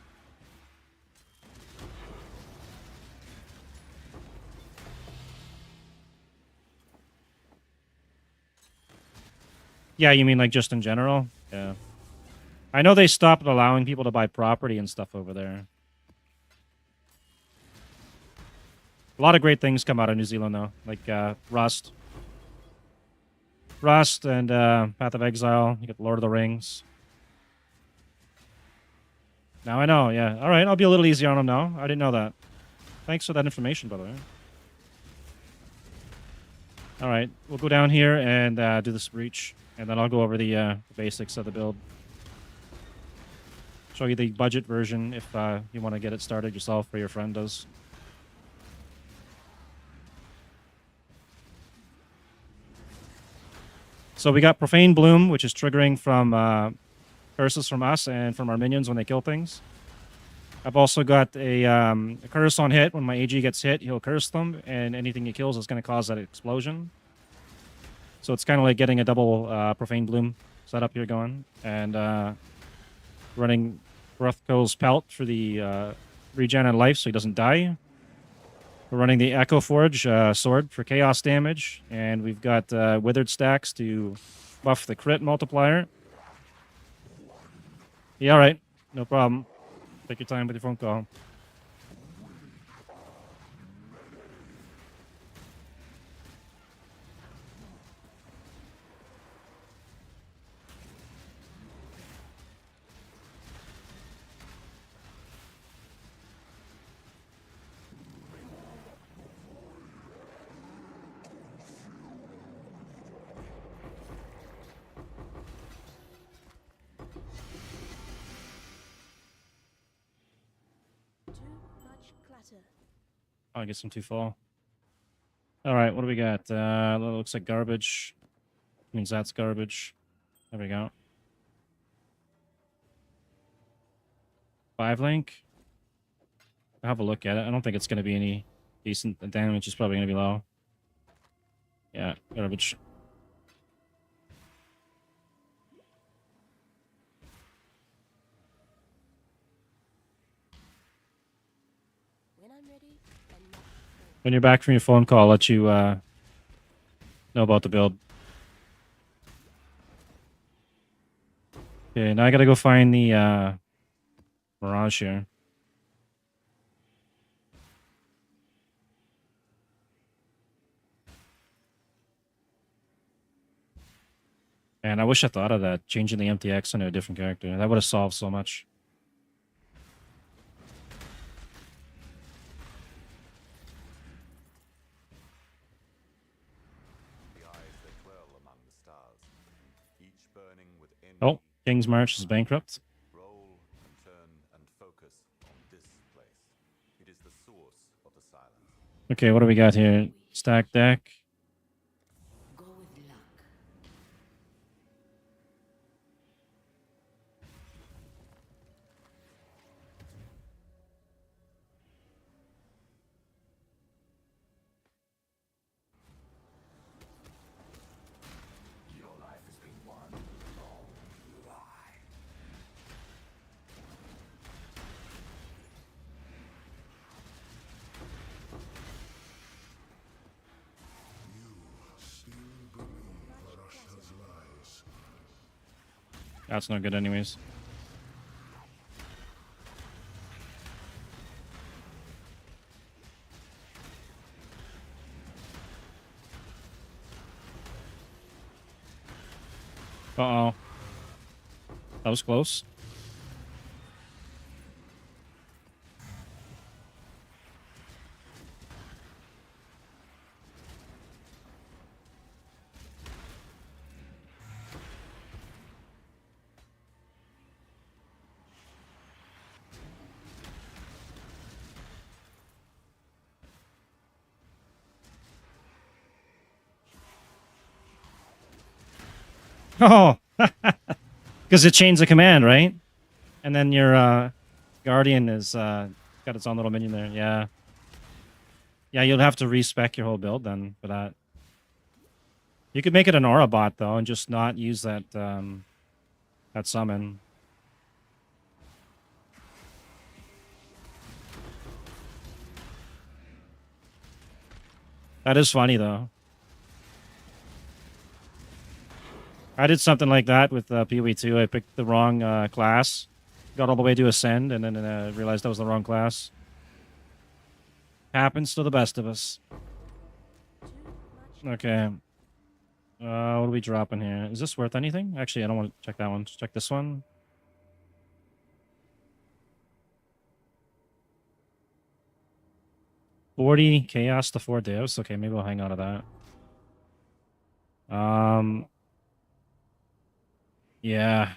Yeah, you mean like just in general? Yeah. I know they stopped allowing people to buy property and stuff over there. A lot of great things come out of New Zealand though, like Rust. Rust and Path of Exile. You get Lord of the Rings. Now I know, yeah. All right, I'll be a little easier on them now. I didn't know that. Thanks for that information, by the way. All right, we'll go down here and do this breach, and then I'll go over the basics of the build. Show you the budget version if you want to get it started yourself or your friend does. So we got Profane Bloom, which is triggering from curses from us and from our minions when they kill things. I've also got a curse on hit. When my AG gets hit, he'll curse them, and anything he kills is going to cause that explosion. So it's kind of like getting a double Profane Bloom setup here going. And running Rothko's Pelt for the regen and life so he doesn't die. We're running the Echo Forge sword for chaos damage, and we've got Withered Stacks to buff the crit multiplier. Yeah, all right. No problem. Take your time with your phone call. Too much clutter. Oh, I guess I'm too full. All right, what do we got? That looks like garbage. Means that's garbage. There we go. 5 link. I'll have a look at it. I don't think it's going to be any decent. The damage is probably going to be low. Yeah, garbage. When I'm ready and not before. When you're back from your phone call, I'll let you know about the build. Okay, now I gotta go find the Mirage here. Man, I wish I thought of that. Changing the MTX into a different character. That would have solved so much. The eyes that dwell among the stars, each burning with envy. Oh, King's March is bankrupt. Roll and turn and focus on this place. It is the source of the silence. Okay, what do we got here? Stack deck. Go with luck. Your life has been one long lie. Still believe Arashta's lies. That's not good anyways. Uh-oh. That was close. Oh, because it changed the command, right? And then your Guardian is got its own little minion there. Yeah, yeah. You'll have to respec your whole build then for that. You could make it an aura bot though, and just not use that that summon. That is funny though. I did something like that with PoE2. I picked the wrong class, got all the way to Ascend, and then realized that was the wrong class. Happens to the best of us. Too much. Okay. What are we dropping here? Is this worth anything? Actually, I don't want to check that one. Just check this one. $40 chaos to 4 divs. Okay, maybe we'll hang on to that. Yeah.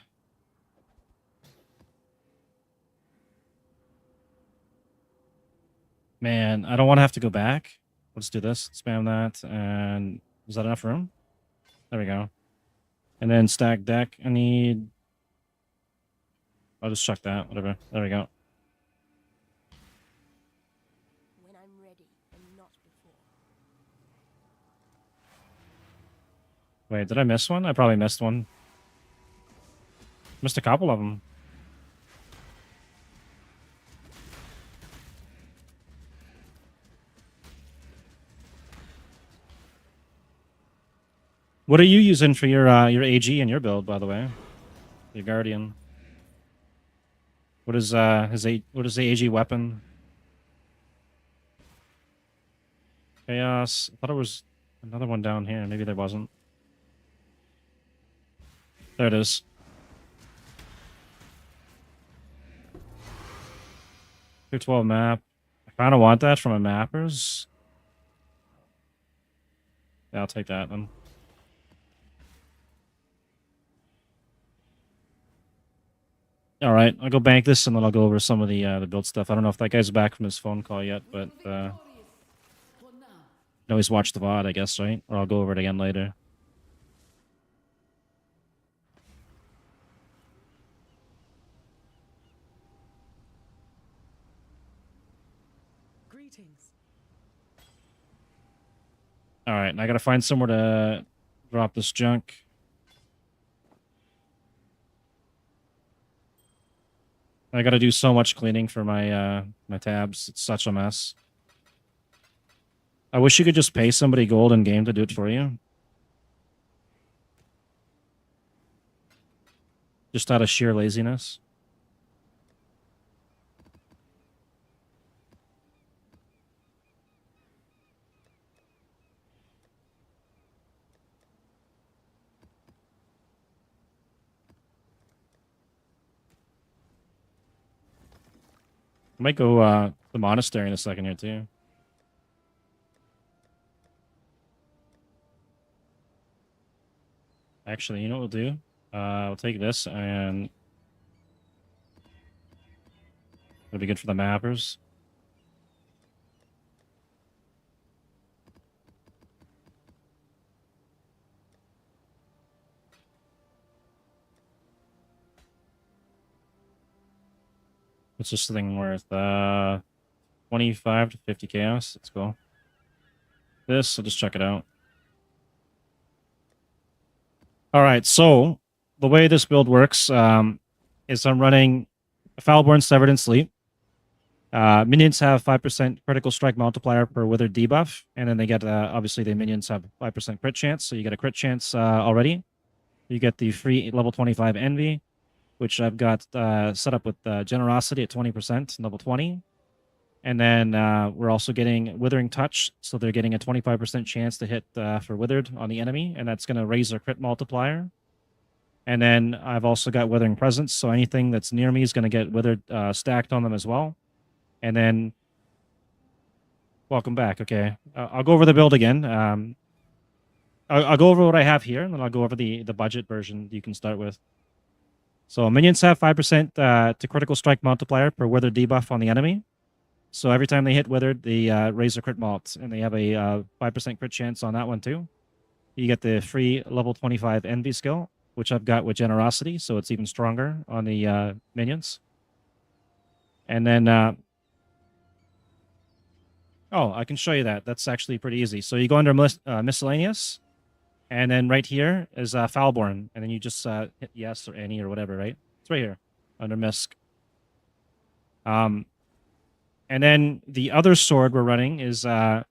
Man, I don't want to have to go back. Let's do this. Spam that. And is that enough room? There we go. And then stack deck. I need... I'll just chuck that. Whatever. There we go. When I'm ready and not before. Wait, did I miss one? I probably missed one. Missed a couple of them. What are you using for your AG and your build, by the way? Your Guardian. What is what is the AG weapon? Chaos. I thought it was another one down here. Maybe there wasn't. There it is. Tier 12 map. I kind of want that from a mappers. Yeah, I'll take that then. All right, I'll go bank this and then I'll go over some of the build stuff. I don't know if that guy's back from his phone call yet, but For now. no, he's watched the VOD, I guess, right? Or I'll go over it again later. Greetings. All right, and I gotta find somewhere to drop this junk. I gotta do so much cleaning for my my tabs. It's such a mess. I wish you could just pay somebody gold in game to do it for you. Just out of sheer laziness. I might go the monastery in a second here too. Actually, you know what we'll do? We'll take this and it'll be good for the mappers. What's this thing worth? 25 to 50 chaos. Let's go. This, I'll just check it out. All right, so the way this build works is I'm running Foulborn, Severed, and Sleep. Minions have 5% critical strike multiplier per withered debuff, and then they get, obviously, the minions have 5% crit chance, so you get a crit chance already. You get the free level 25 Envy, which I've got set up with Generosity at 20%, level 20. And then we're also getting Withering Touch, so they're getting a 25% chance to hit for Withered on the enemy, and that's going to raise their crit multiplier. And then I've also got Withering Presence, so anything that's near me is going to get Withered stacked on them as well. And then, welcome back. Okay, I'll go over the build again. I'll go over what I have here, and then I'll go over the budget version you can start with. So minions have 5% to critical strike multiplier per Withered debuff on the enemy. So every time they hit Withered, they raise their crit mult, and they have a 5% crit chance on that one too. You get the free level 25 Envy skill, which I've got with Generosity, so it's even stronger on the minions. And then, oh, I can show you that. That's actually pretty easy. So you go under Miscellaneous, and then right here is Foulborn, and then you just hit yes or any or whatever, right? It's right here under Misc. And then the other sword we're running is the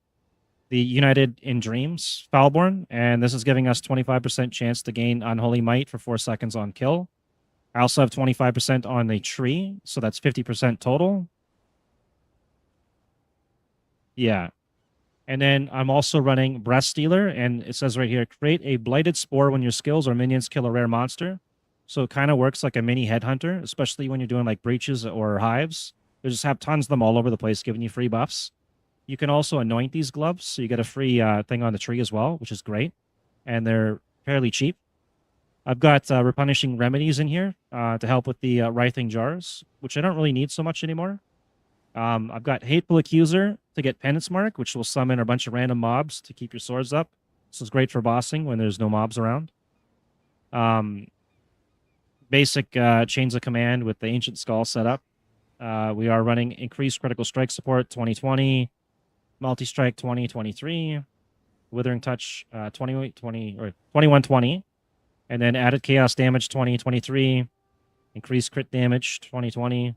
United in Dreams Foulborn, and this is giving us 25% chance to gain Unholy Might for 4 seconds on kill. I also have 25% on the tree, so that's 50% total. Yeah. And then I'm also running Breath Stealer, and it says right here, create a Blighted Spore when your skills or minions kill a rare monster. So it kind of works like a mini headhunter, especially when you're doing like breaches or hives. They just have tons of them all over the place, giving you free buffs. You can also anoint these gloves, so you get a free thing on the tree as well, which is great. And they're fairly cheap. I've got Replenishing Remedies in here to help with the Writhing Jars, which I don't really need so much anymore. I've got Hateful Accuser to get Penance Mark, which will summon a bunch of random mobs to keep your swords up. This is great for bossing when there's no mobs around. Basic Chains of Command with the Ancient Skull set up. We are running Increased Critical Strike Support 2020, Multi-Strike 2023, Withering Touch 2020 or 2120, and then Added Chaos Damage 2023, Increased Crit Damage 2020,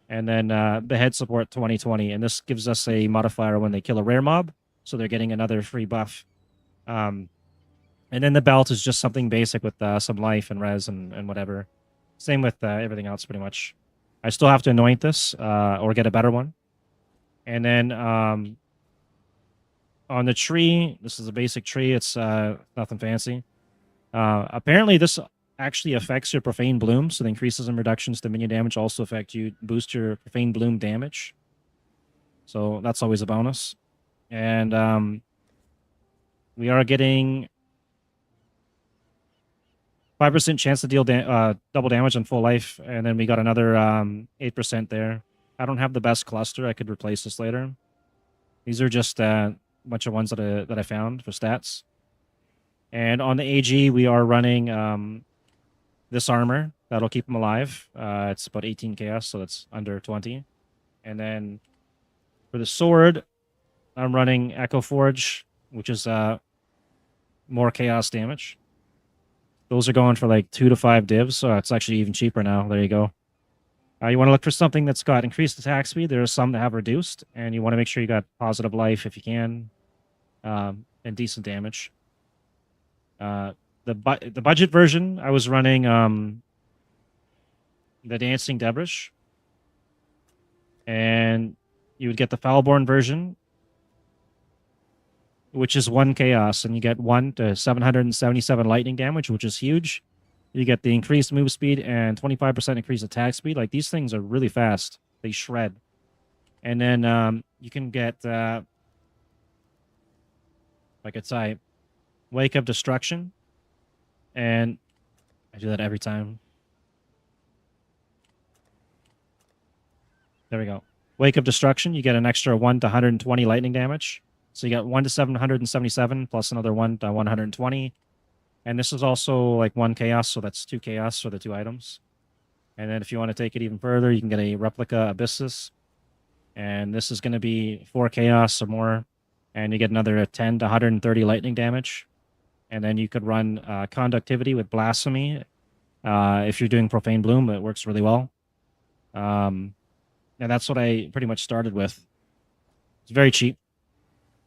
and then Behead Support 2020. And this gives us a modifier when they kill a rare mob, so they're getting another free buff. And then the belt is just something basic with some life and res and whatever. Same with everything else, pretty much. I still have to anoint this or get a better one. And then on the tree, this is a basic tree. It's nothing fancy. Apparently, this actually affects your Profane Bloom, so the increases and reductions to minion damage also affect you, boost your Profane Bloom damage. So that's always a bonus. And we are getting 5% chance to deal double damage on full life, and then we got another 8% there. I don't have the best cluster. I could replace this later. These are just a bunch of ones that I found for stats. And on the AG, we are running this armor. That'll keep him alive. It's about 18 chaos, so that's under 20. And then for the sword, I'm running Echo Forge, which is more chaos damage. Those are going for like 2 to 5 divs, so it's actually even cheaper now. There you go. You want to look for something that's got increased attack speed. There are some that have reduced, and you want to make sure you got positive life if you can, and decent damage. The budget version, I was running the Dancing Debrish, and you would get the Foulborn version, which is 1 chaos, and you get 1 to 777 lightning damage, which is huge. You get the increased move speed and 25% increased attack speed. Like, these things are really fast. They shred. And then you can get, like I type, Wake of Destruction. And I do that every time. There we go. Wake of Destruction, you get an extra 1 to 120 lightning damage. So you got 1 to 777 plus another 1 to 120. And this is also like 1 chaos, so that's 2 chaos for the 2 items. And then if you want to take it even further, you can get a replica Abyssus. And this is going to be 4 chaos or more. And you get another 10 to 130 lightning damage. And then you could run Conductivity with Blasphemy. If you're doing Profane Bloom, it works really well. And that's what I pretty much started with. It's very cheap.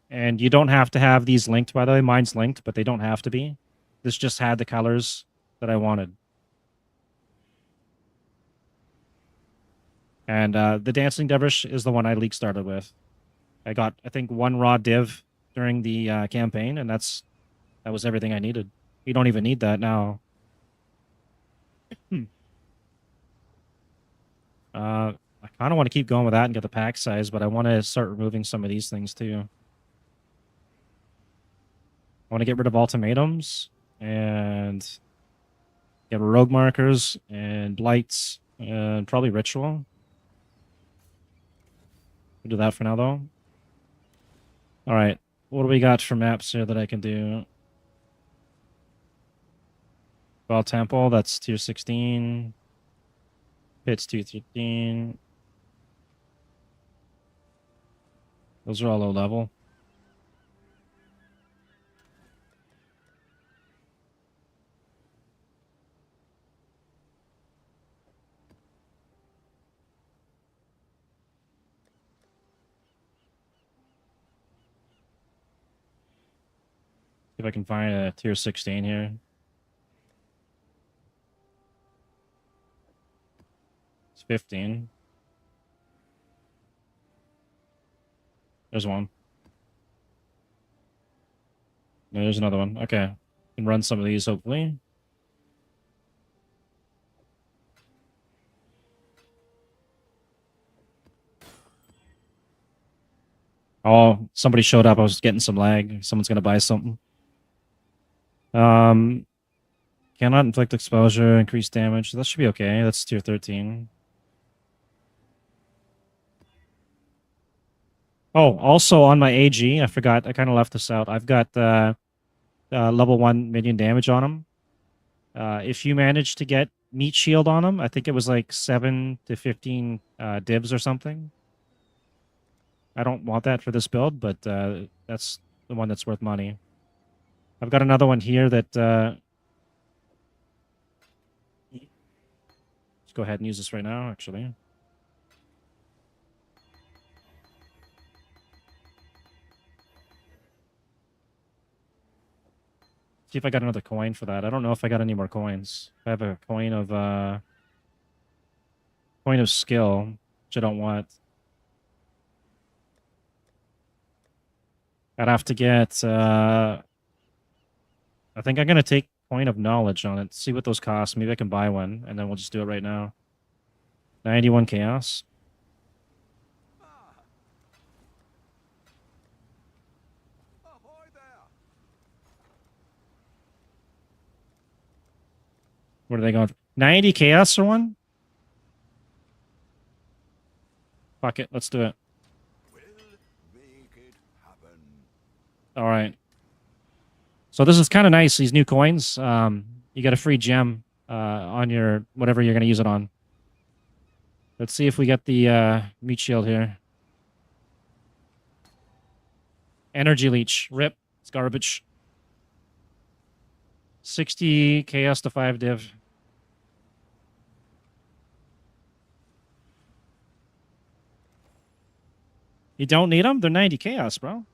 And you don't have to have these linked, by the way. Mine's linked, but they don't have to be. This just had the colors that I wanted. And the Dancing Dervish is the one I league started with. I got, I think, 1 raw div during the campaign, and that was everything I needed. You don't even need that now. I kind of want to keep going with that and get the pack size, but I want to start removing some of these things too. I want to get rid of ultimatums and get rogue markers and blights and probably ritual. We'll do that for now though. All right, what do we got for maps here that I can do? Well, Temple, that's tier 16. Pits, tier 13. Those are all low level. See if I can find a tier 16 here. It's 15. There's one. No, there's another one. Okay. Can run some of these, hopefully. Oh, somebody showed up. I was getting some lag. Someone's gonna buy something. Cannot inflict exposure, increase damage. That should be okay. That's tier 13. Oh, also on my AG, I forgot. I kind of left this out. I've got level 1 minion damage on him. If you manage to get meat shield on him, I think it was like 7 to 15 divs or something. I don't want that for this build, but that's the one that's worth money. I've got another one here that... let's go ahead and use this right now, actually. See if I got another coin for that. I don't know if I got any more coins. I have a coin of point of skill, which I don't want. I'd have to get... I think I'm going to take point of knowledge on it. See what those cost. Maybe I can buy one, and then we'll just do it right now. 91 chaos. Ahoy there! What are they going for? 90 chaos for one? Fuck it, let's do it. We'll make it happen. All right. So this is kind of nice, these new coins. You get a free gem on your whatever you're going to use it on. Let's see if we get the meat shield here. Energy leech. Rip. It's garbage. 60 chaos to 5 div. You don't need them? They're 90 chaos, bro.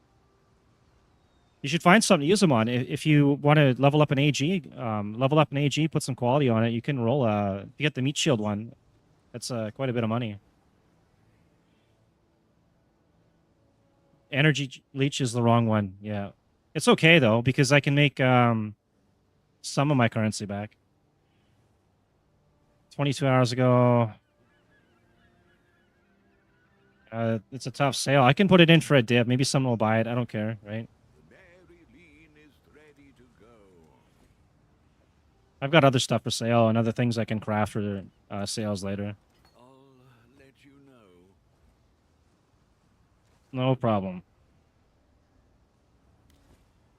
You should find something to use them on. If you want to level up an AG, put some quality on it, you can roll if you get the meat shield one. That's quite a bit of money. Energy leech is the wrong one. Yeah. It's okay, though, because I can make some of my currency back. 22 hours ago. It's a tough sale. I can put it in for a dip. Maybe someone will buy it. I don't care, right? The Mary Lean is ready to go. I've got other stuff for sale and other things I can craft for sales later. I'll let you know. No problem.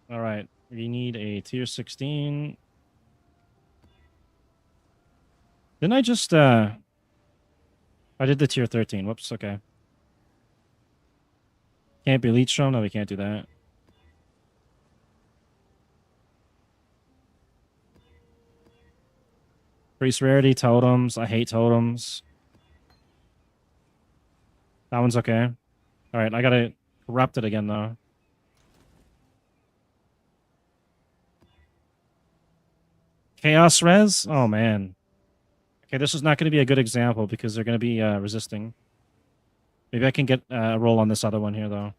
All right. We need a tier 16. Didn't I just... I did the tier 13. Whoops, okay. Can't be leech from? No, we can't do that. Priest rarity, totems. I hate totems. That one's okay. Alright, I gotta corrupt it again, though. Chaos res? Oh, man. Okay, this is not going to be a good example because they're going to be resisting. Maybe I can get a roll on this other one here, though.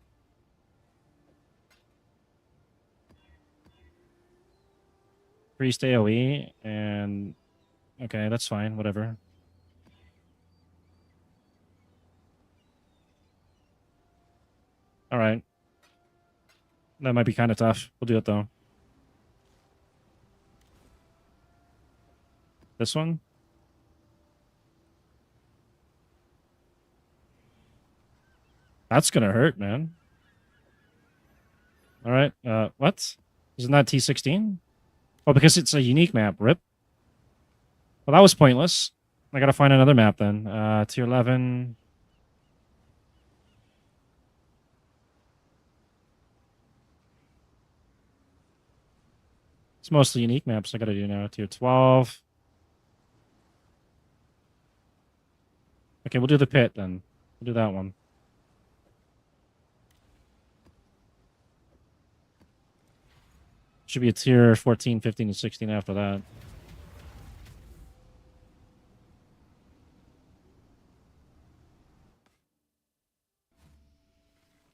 Priest AoE, and... Okay, that's fine, whatever. Alright. That might be kind of tough. We'll do it, though. This one? That's gonna hurt, man. Alright, what? Isn't that T16? Oh, because it's a unique map. Rip. Well, that was pointless. I gotta find another map then. Tier 11. It's mostly unique maps I gotta do now. Tier 12. Okay, we'll do the pit then. We'll do that one. Should be a tier 14, 15, and 16 after that.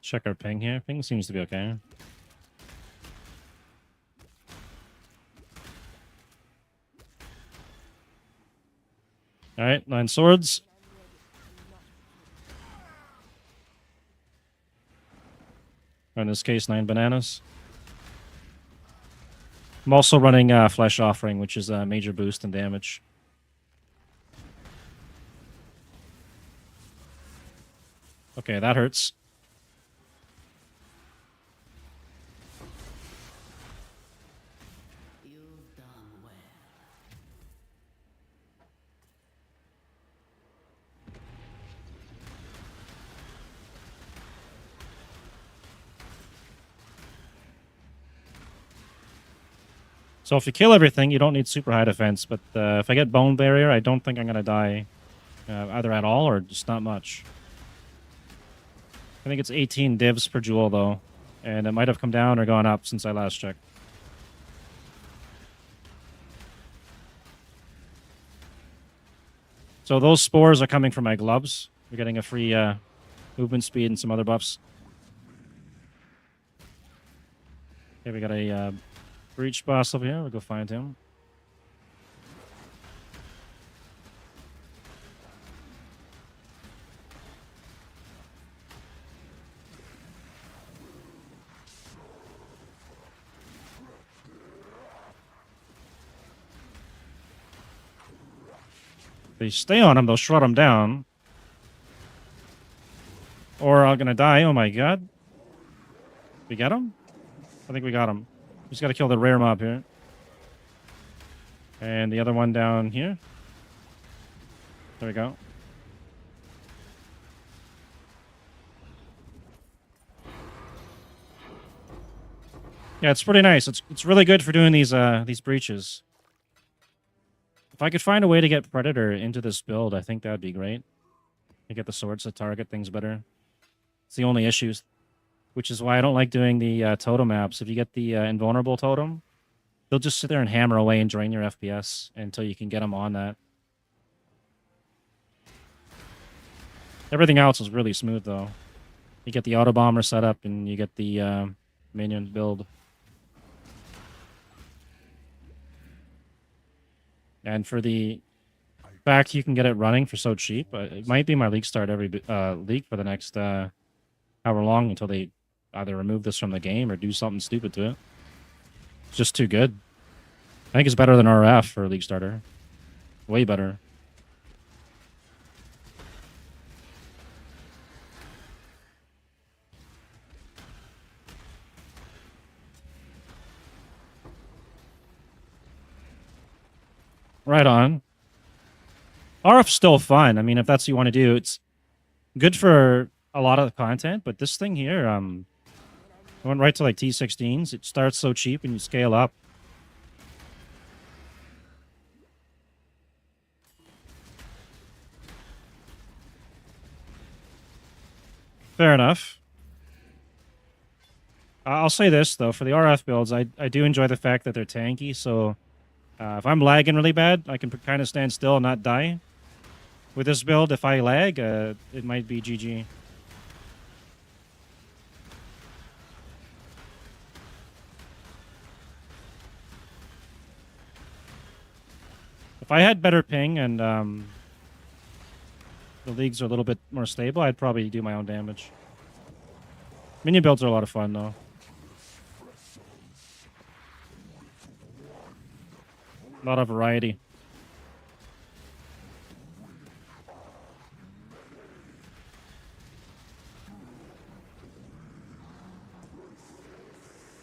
Check our ping here. Ping seems to be okay. Alright, 9 swords. Or in this case, 9 bananas. I'm also running Flesh Offering, which is a major boost in damage. Okay, that hurts. You've done well. So if you kill everything, you don't need super high defense. But if I get Bone Barrier, I don't think I'm going to die either at all or just not much. I think it's 18 divs per jewel, though. And it might have come down or gone up since I last checked. So those spores are coming from my gloves. We're getting a free movement speed and some other buffs. Okay, we got a breach boss over here. We'll go find him. If they stay on him, they'll shut him down. Or I'm gonna die. Oh my god. We get him? I think we got him. Just gotta kill the rare mob here. And the other one down here. There we go. Yeah, it's pretty nice. It's really good for doing these breaches. If I could find a way to get Predator into this build, I think that would be great. You get the swords to target things better. It's the only issues, which is why I don't like doing the totem maps. If you get the invulnerable totem, they'll just sit there and hammer away and drain your FPS until you can get them on that. Everything else is really smooth, though. You get the auto bomber set up, and you get the minion build. And for the fact you can get it running for so cheap, it might be my league start every league for the next however long until they either remove this from the game or do something stupid to it. It's just too good. I think it's better than RF for a league starter. Way better. Right on. RF's still fun. I mean, if that's what you want to do, it's good for a lot of the content, but this thing here, I went right to like T16s. It starts so cheap and you scale up. Fair enough. I'll say this, though. For the RF builds, I do enjoy the fact that they're tanky, so if I'm lagging really bad, I can kind of stand still and not die. With this build, if I lag, it might be GG. If I had better ping and the leagues are a little bit more stable, I'd probably do my own damage. Minion builds are a lot of fun, though. A lot of variety.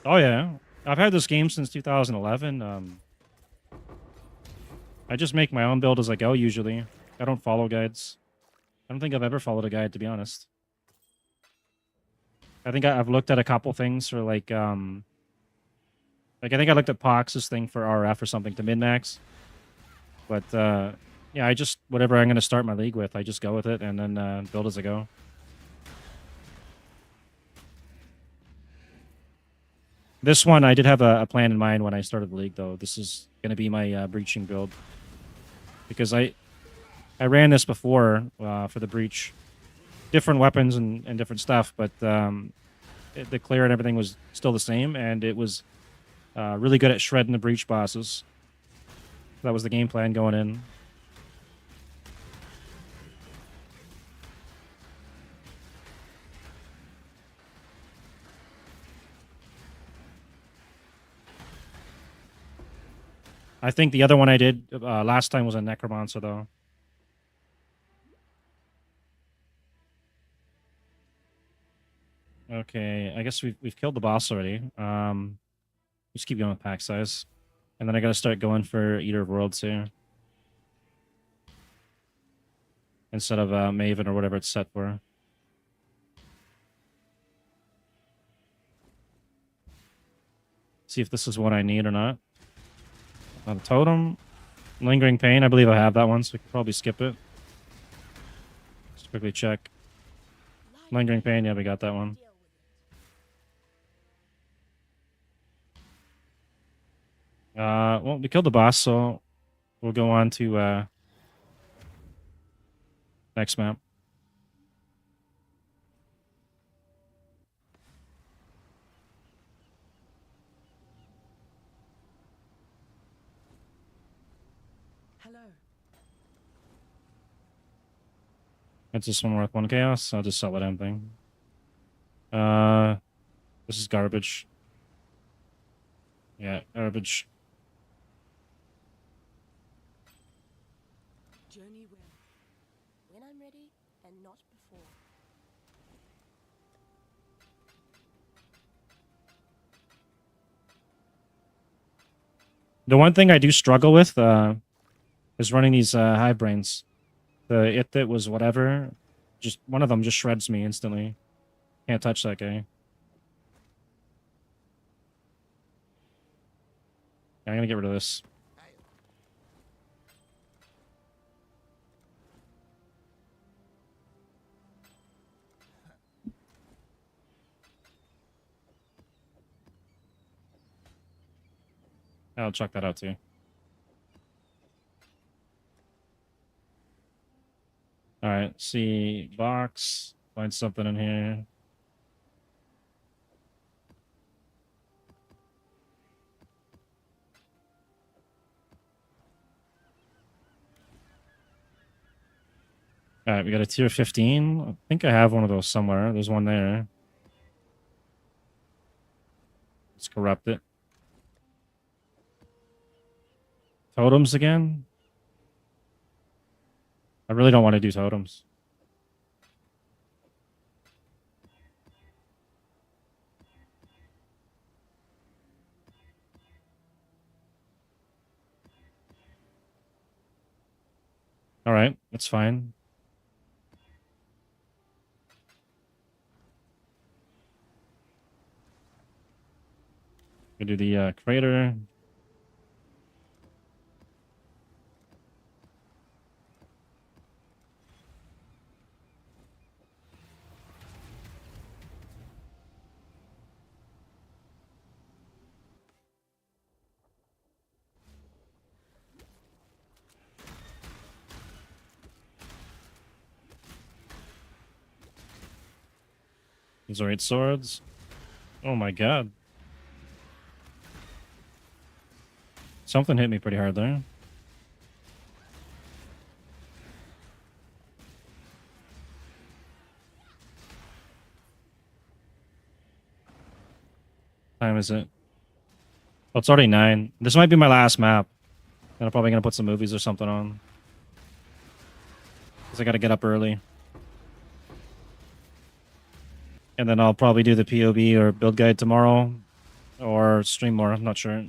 Oh, yeah. I've had this game since 2011. I just make my own build as I go, usually. I don't follow guides. I don't think I've ever followed a guide, to be honest. I think I've looked at a couple things for, like I think I looked at Pox's thing for RF or something to min-max. But, yeah, I just, whatever I'm going to start my league with, I just go with it and then build as I go. This one, I did have a plan in mind when I started the league, though. This is going to be my breaching build. Because I ran this before for the breach. Different weapons and different stuff, but the clear and everything was still the same, and it was really good at shredding the breach bosses. That was the game plan going in. I think the other one I did last time was a Necromancer, though. Okay, I guess we've killed the boss already. Just keep going with pack size. And then I gotta start going for Eater of Worlds here. Instead of Maven or whatever it's set for. See if this is what I need or not. Not a totem. Lingering Pain, I believe I have that one, so we can probably skip it. Just quickly check. Lingering Pain, yeah, we got that one. Well, we killed the boss, so we'll go on to Next map. Hello. It's this one worth 1 chaos. I'll just sell the damn thing. This is garbage. Yeah, garbage. Journey well. When I'm ready, and not before. The one thing I do struggle with is running these hive brains. The it that was whatever, just one of them just shreds me instantly. Can't touch that guy. I'm gonna get rid of this. I'll check that out too. All right, see box. Find something in here. All right, we got a tier 15. I think I have one of those somewhere. There's one there. Let's corrupt it. Totems again? I really don't want to do totems. All right, that's fine. We do the crater. These are 8 swords. Oh my god. Something hit me pretty hard there. Time is it? Oh, it's already 9. This might be my last map. And I'm probably gonna put some movies or something on. Because I gotta get up early. And then I'll probably do the POB or build guide tomorrow. Or stream more, I'm not sure.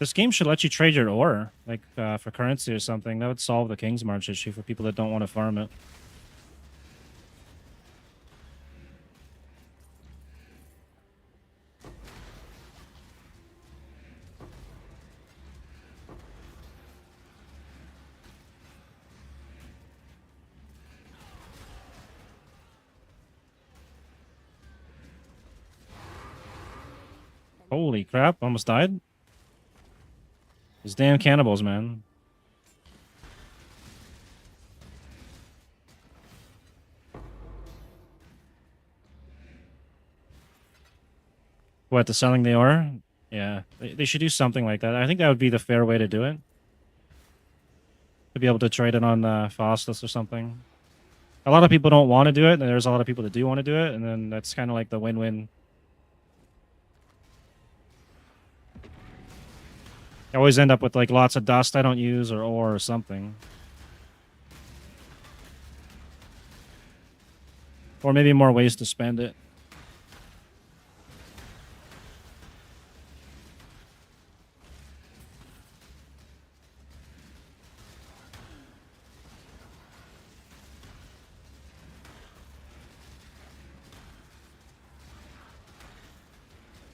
This game should let you trade your ore, like for currency or something. That would solve the King's March issue for people that don't want to farm it. Holy crap, almost died. These damn cannibals, man. What, the selling the ore? Yeah, they should do something like that. I think that would be the fair way to do it. To be able to trade it on Faustus or something. A lot of people don't want to do it, and there's a lot of people that do want to do it, and then that's kind of like the win-win. I always end up with like lots of dust I don't use or ore or something. Or maybe more ways to spend it.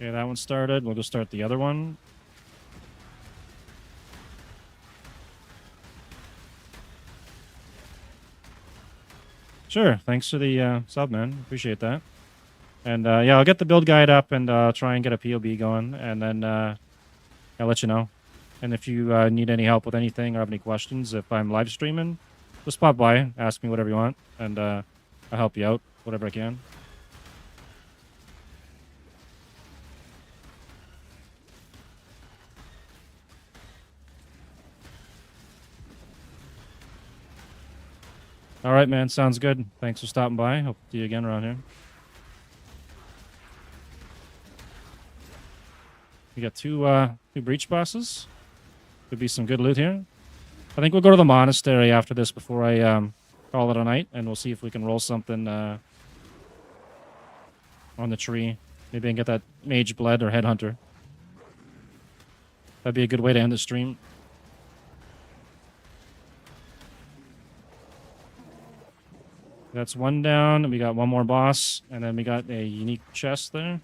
Okay, that one started. We'll just start the other one. Sure. Thanks for the sub, man. Appreciate that. And yeah, I'll get the build guide up and try and get a POB going, and then I'll let you know. And if you need any help with anything or have any questions, if I'm live streaming, just pop by, ask me whatever you want, and I'll help you out whatever I can. All right, man. Sounds good. Thanks for stopping by. Hope to see you again around here. We got two breach bosses. Could be some good loot here. I think we'll go to the monastery after this before I call it a night, and we'll see if we can roll something on the tree. Maybe I can get that mage bled or headhunter. That'd be a good way to end the stream. That's one down, and we got one more boss, and then we got a unique chest there.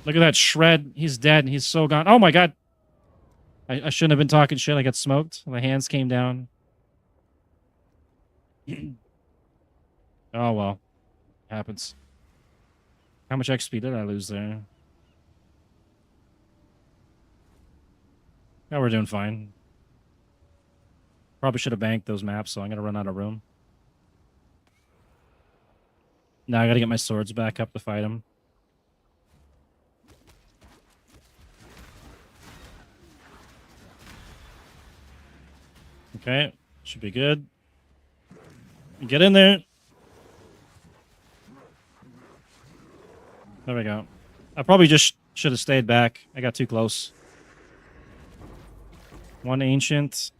Look at that shred. He's dead, and he's so gone. Oh my god. I shouldn't have been talking shit. I got smoked. My hands came down. Oh well. Happens. How much XP did I lose there? Yeah, we're doing fine. Probably should have banked those maps, so I'm going to run out of room. Now I got to get my swords back up to fight him. Okay, should be good. Get in there. There we go. I probably just should have stayed back. I got too close. One ancient.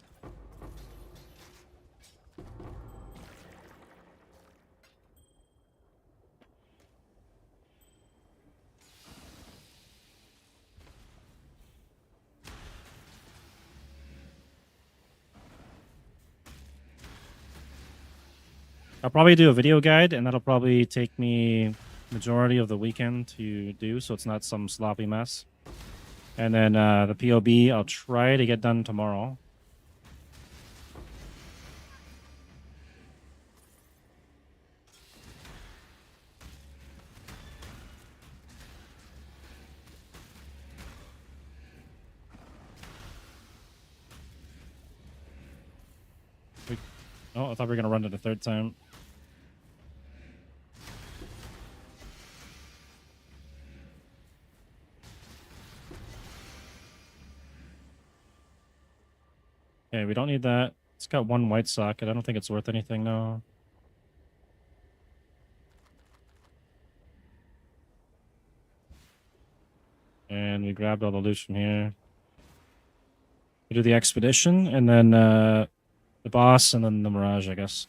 I'll probably do a video guide, and that'll probably take me majority of the weekend to do, so it's not some sloppy mess. And then the POB, I'll try to get done tomorrow. Oh, I thought we were going to run it a third time. Okay, we don't need that. It's got one white socket. I don't think it's worth anything, no. And we grabbed all the loot from here. We do the expedition, and then the boss, and then the Mirage, I guess.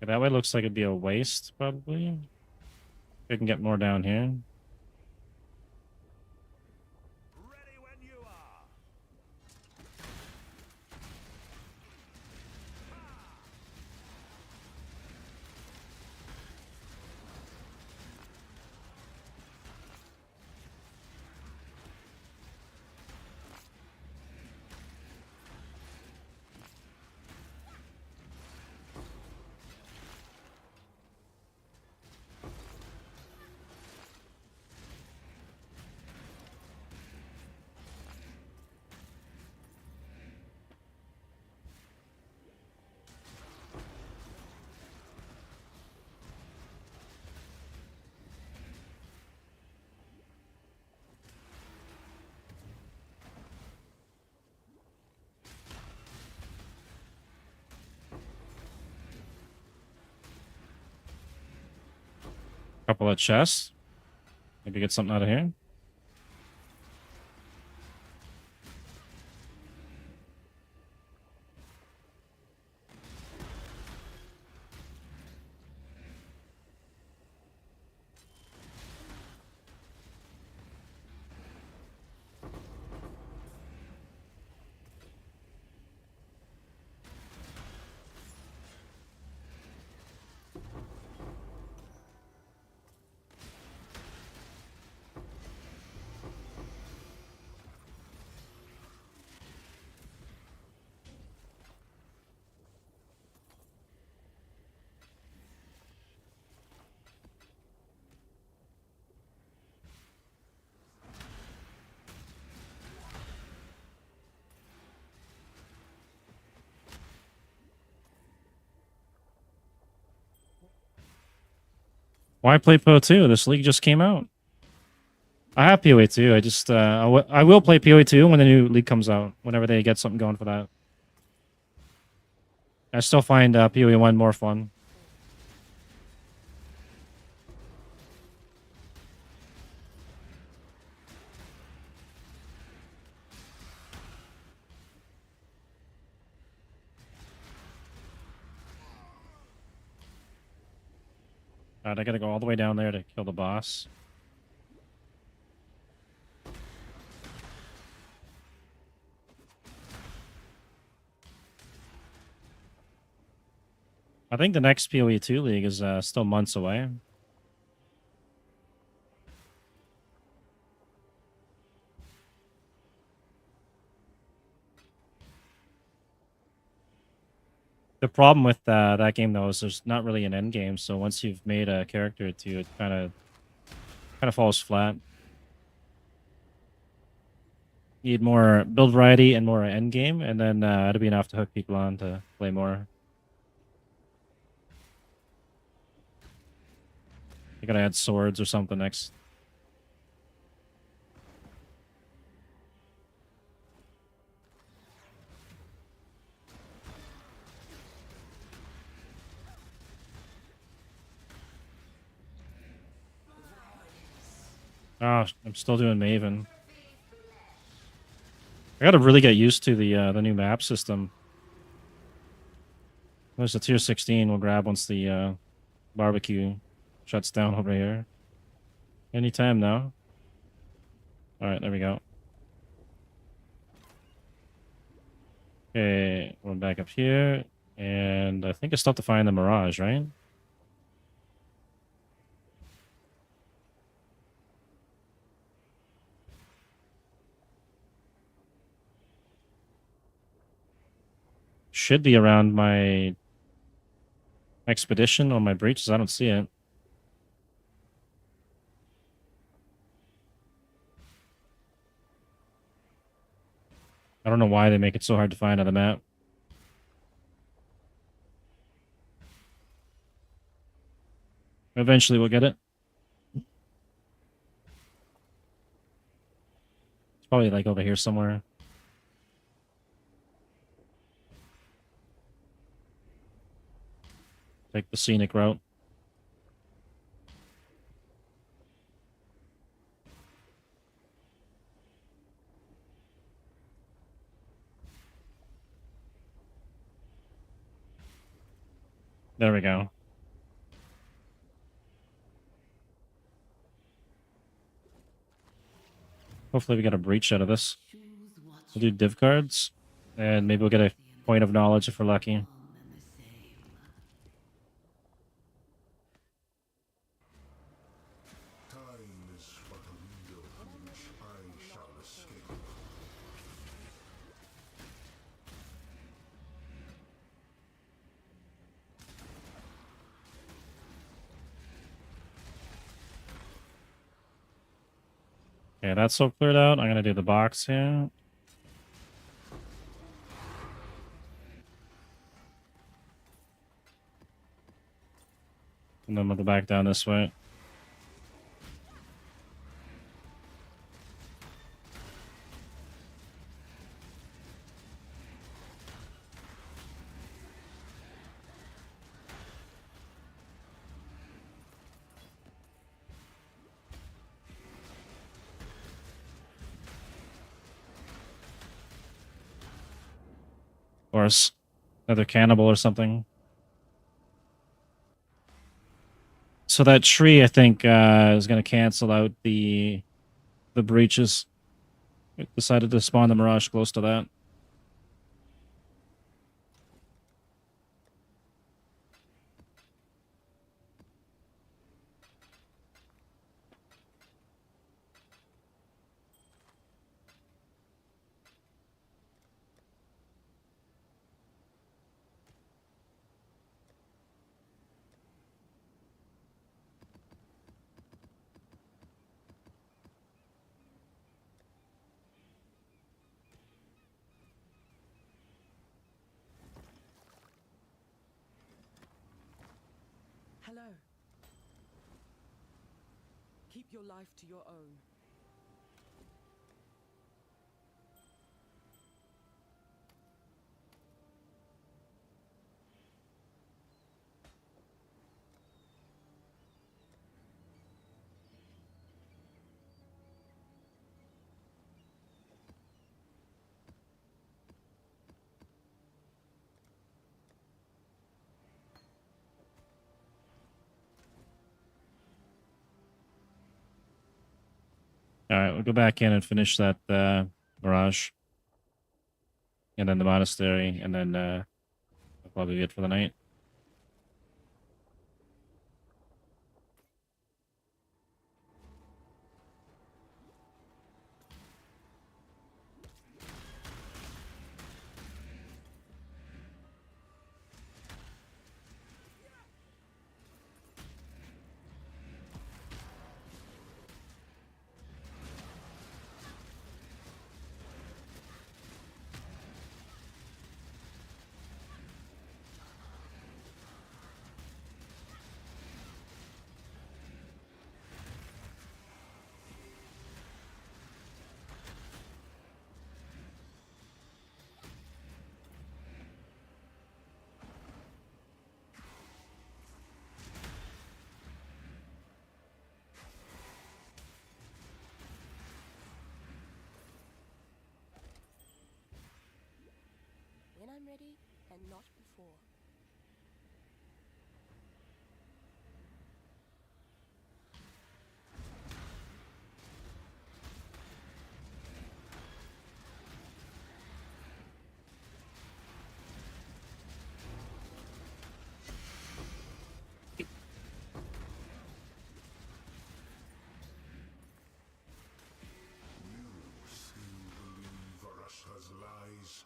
Okay, that way looks like it'd be a waste, probably. We can get more down here. Ready when you are. Couple of chests. Maybe get something out of here. Why play PoE 2? This league just came out. I have PoE 2. I just I will play PoE 2 when the new league comes out. Whenever they get something going for that. I still find PoE 1 more fun. Alright, I gotta go all the way down there to kill the boss. I think the next PoE 2 league is still months away. The problem with that game though is there's not really an end game, so once you've made a character or two, it kind of falls flat. You need more build variety and more end game, and then it'll be enough to hook people on to play more. You gotta add swords or something next. Oh, I'm still doing Maven. I gotta really get used to the new map system. There's a tier 16 we'll grab once the barbecue shuts down over here. Anytime now. Alright, there we go. Okay, we're back up here. And I think I still have to find the Mirage, right? Should be around my expedition on my breaches. I don't see it. I don't know why they make it so hard to find on the map. Eventually we'll get it. It's probably like over here somewhere. Take the scenic route. There we go. Hopefully we get a breach out of this. We'll do div cards. And maybe we'll get a point of knowledge if we're lucky. Time is but a window through which I shall escape. Okay, that's all cleared out. I'm gonna do the box here. And then we'll go back down this way. course. Another cannibal or something. So that tree, I think, is going to cancel out the breaches. It decided to spawn the Mirage close to that. Hello. Keep your life to your own. All right, we'll go back in and finish that Mirage. And then the monastery, and then that'll probably be it for the night. When I'm ready, and not before. Still believe Varus has lies.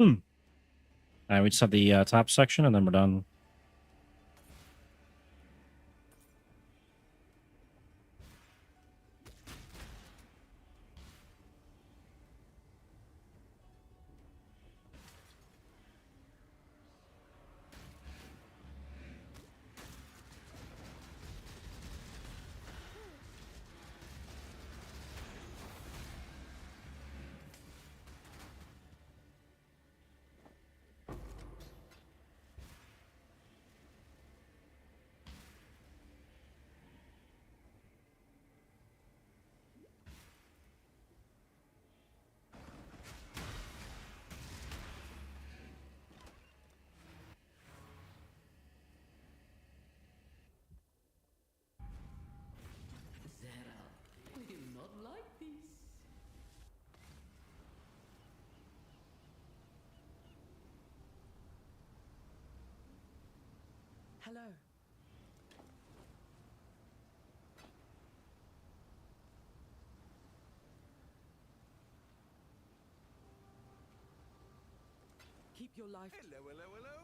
All right, we just have the top section, and then we're done. Zera will not like this. Hello. Keep your life. Hello, hello, hello.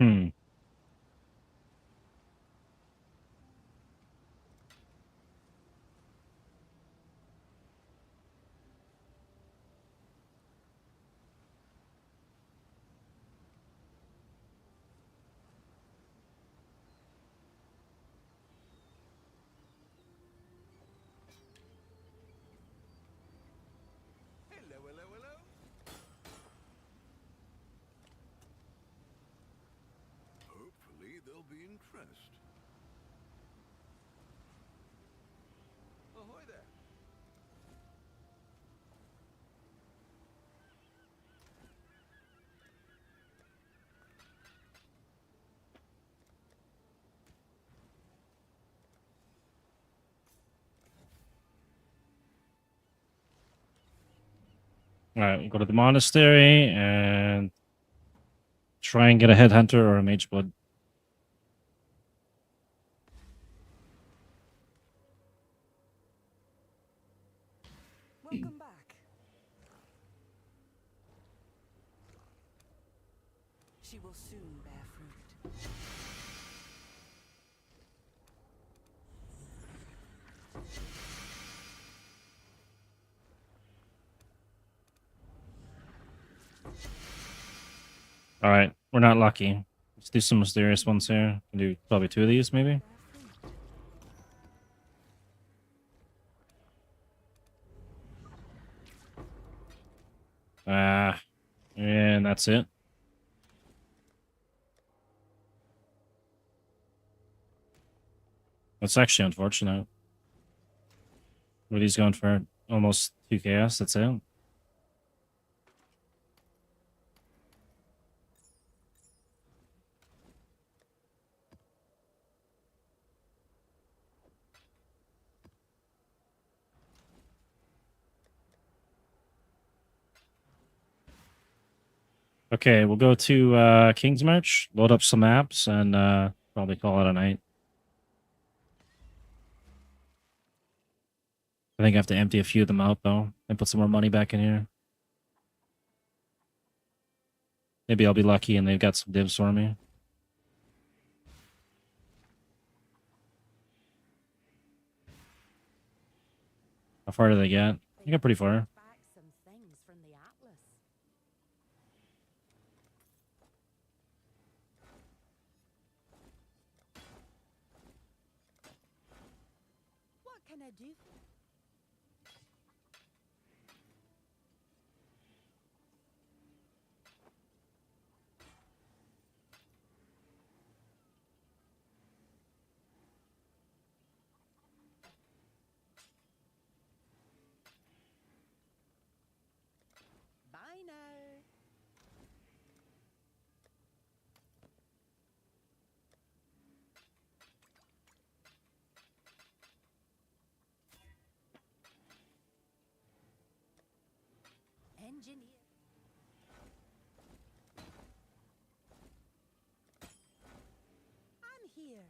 Hmm. I'll be impressed. Ahoy there. All right, we'll go to the monastery and try and get a headhunter or a mage blood. Welcome back. She will soon bear fruit. All right, we're not lucky. Let's do some mysterious ones here. Can do probably 2 of these, maybe. And that's it. That's actually unfortunate. What are these going for? Almost 2 chaos, that's it. Okay, we'll go to King's March, load up some maps, and probably call it a night. I think I have to empty a few of them out, though, and put some more money back in here. Maybe I'll be lucky and they've got some divs for me. How far do they get? They get pretty far. Back some things from the Atlas. What can I do? Bye now. Engineer. I'm here.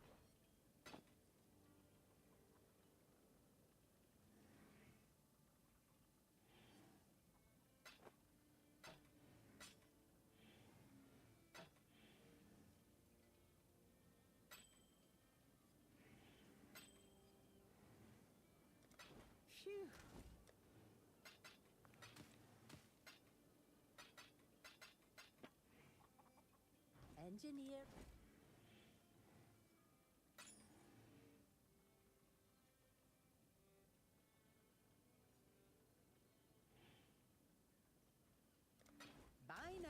Phew. Engineer. Bye now.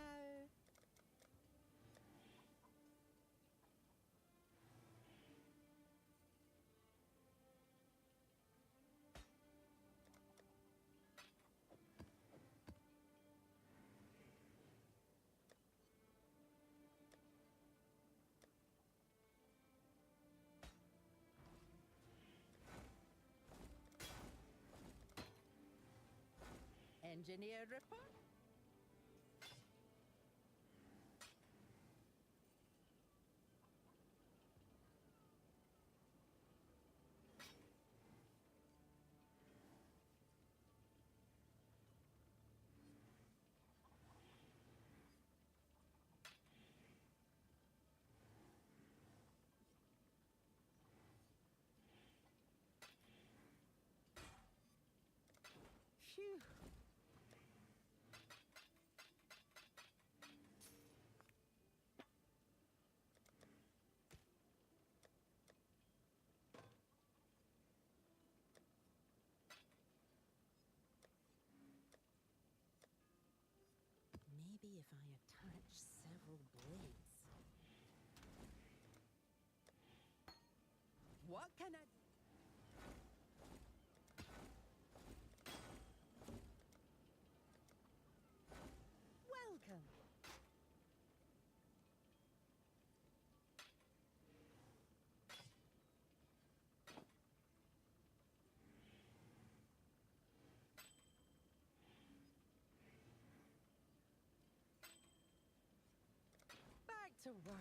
Engineer report. Phew. Maybe if I attach several blades. What can I... Welcome. Back to work.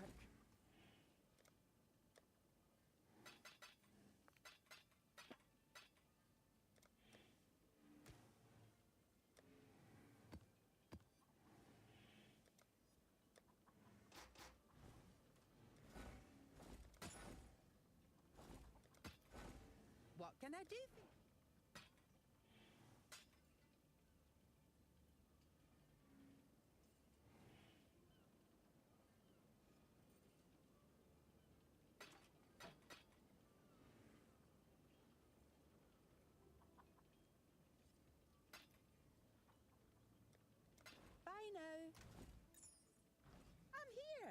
What can I do for you? Bye now. I'm here.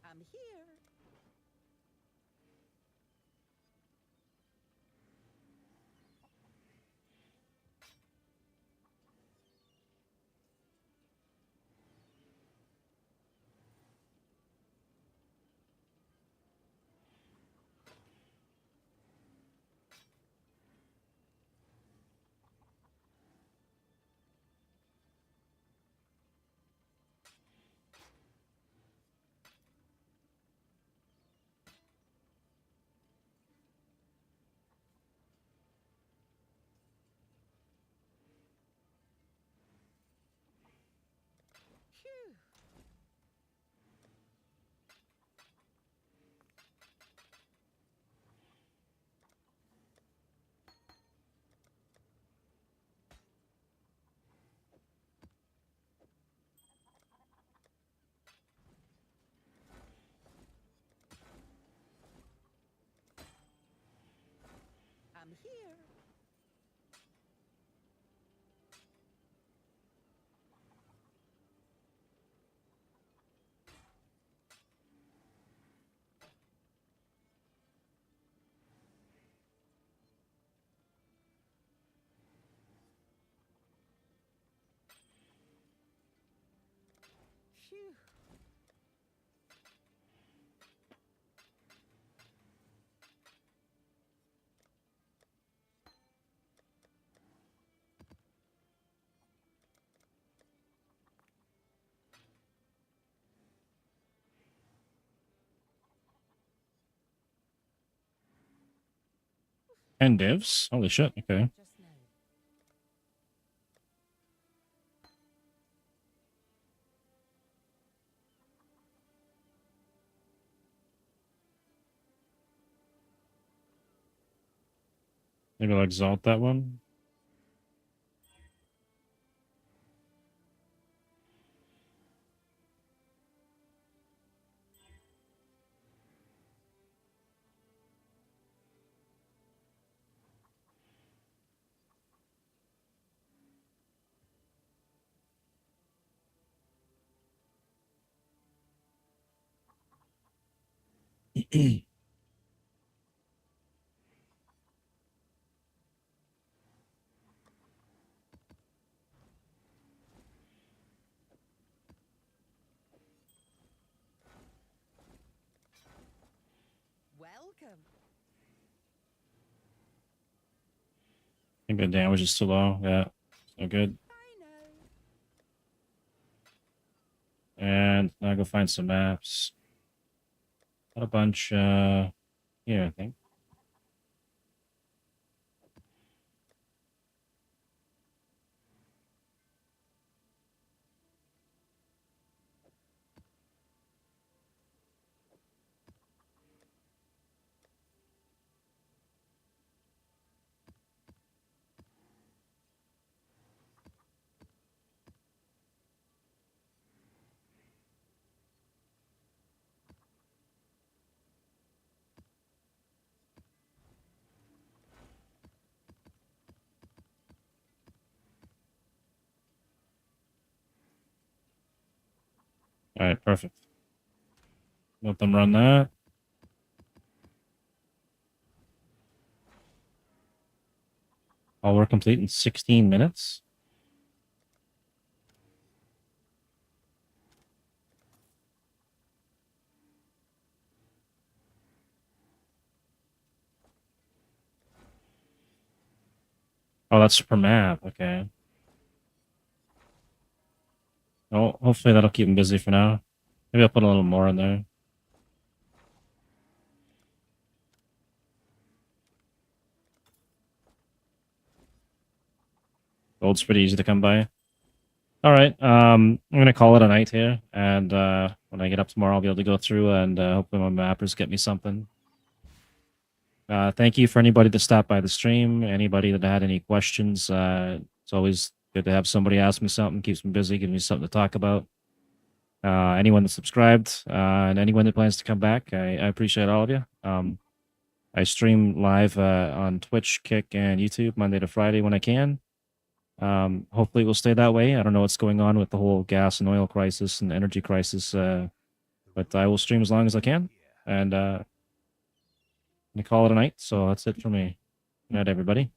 I'm here. Phew. I'm here. Phew. And divs? Holy shit, okay. Just now. Maybe I'll exalt that one. Welcome. I think the damage is too low. Yeah, so good. Bye now. And now go find some maps. Got a bunch here, I think. All right, perfect. Let them run that. All work complete in 16 minutes. Oh, that's per map. Okay. Oh, hopefully that'll keep him busy for now. Maybe I'll put a little more in there. Gold's pretty easy to come by. All right. I'm gonna call it a night here, and when I get up tomorrow, I'll be able to go through and hopefully my mappers get me something. Thank you for anybody that stopped by the stream. Anybody that had any questions. It's always good to have somebody ask me something. Keeps me busy, gives me something to talk about. Anyone that subscribed, and anyone that plans to come back, I appreciate all of you. I stream live on Twitch, Kick, and YouTube Monday to Friday when I can. Hopefully, it will stay that way. I don't know what's going on with the whole gas and oil crisis and energy crisis, but I will stream as long as I can. And I'm gonna call it a night. So that's it for me. Good night, everybody.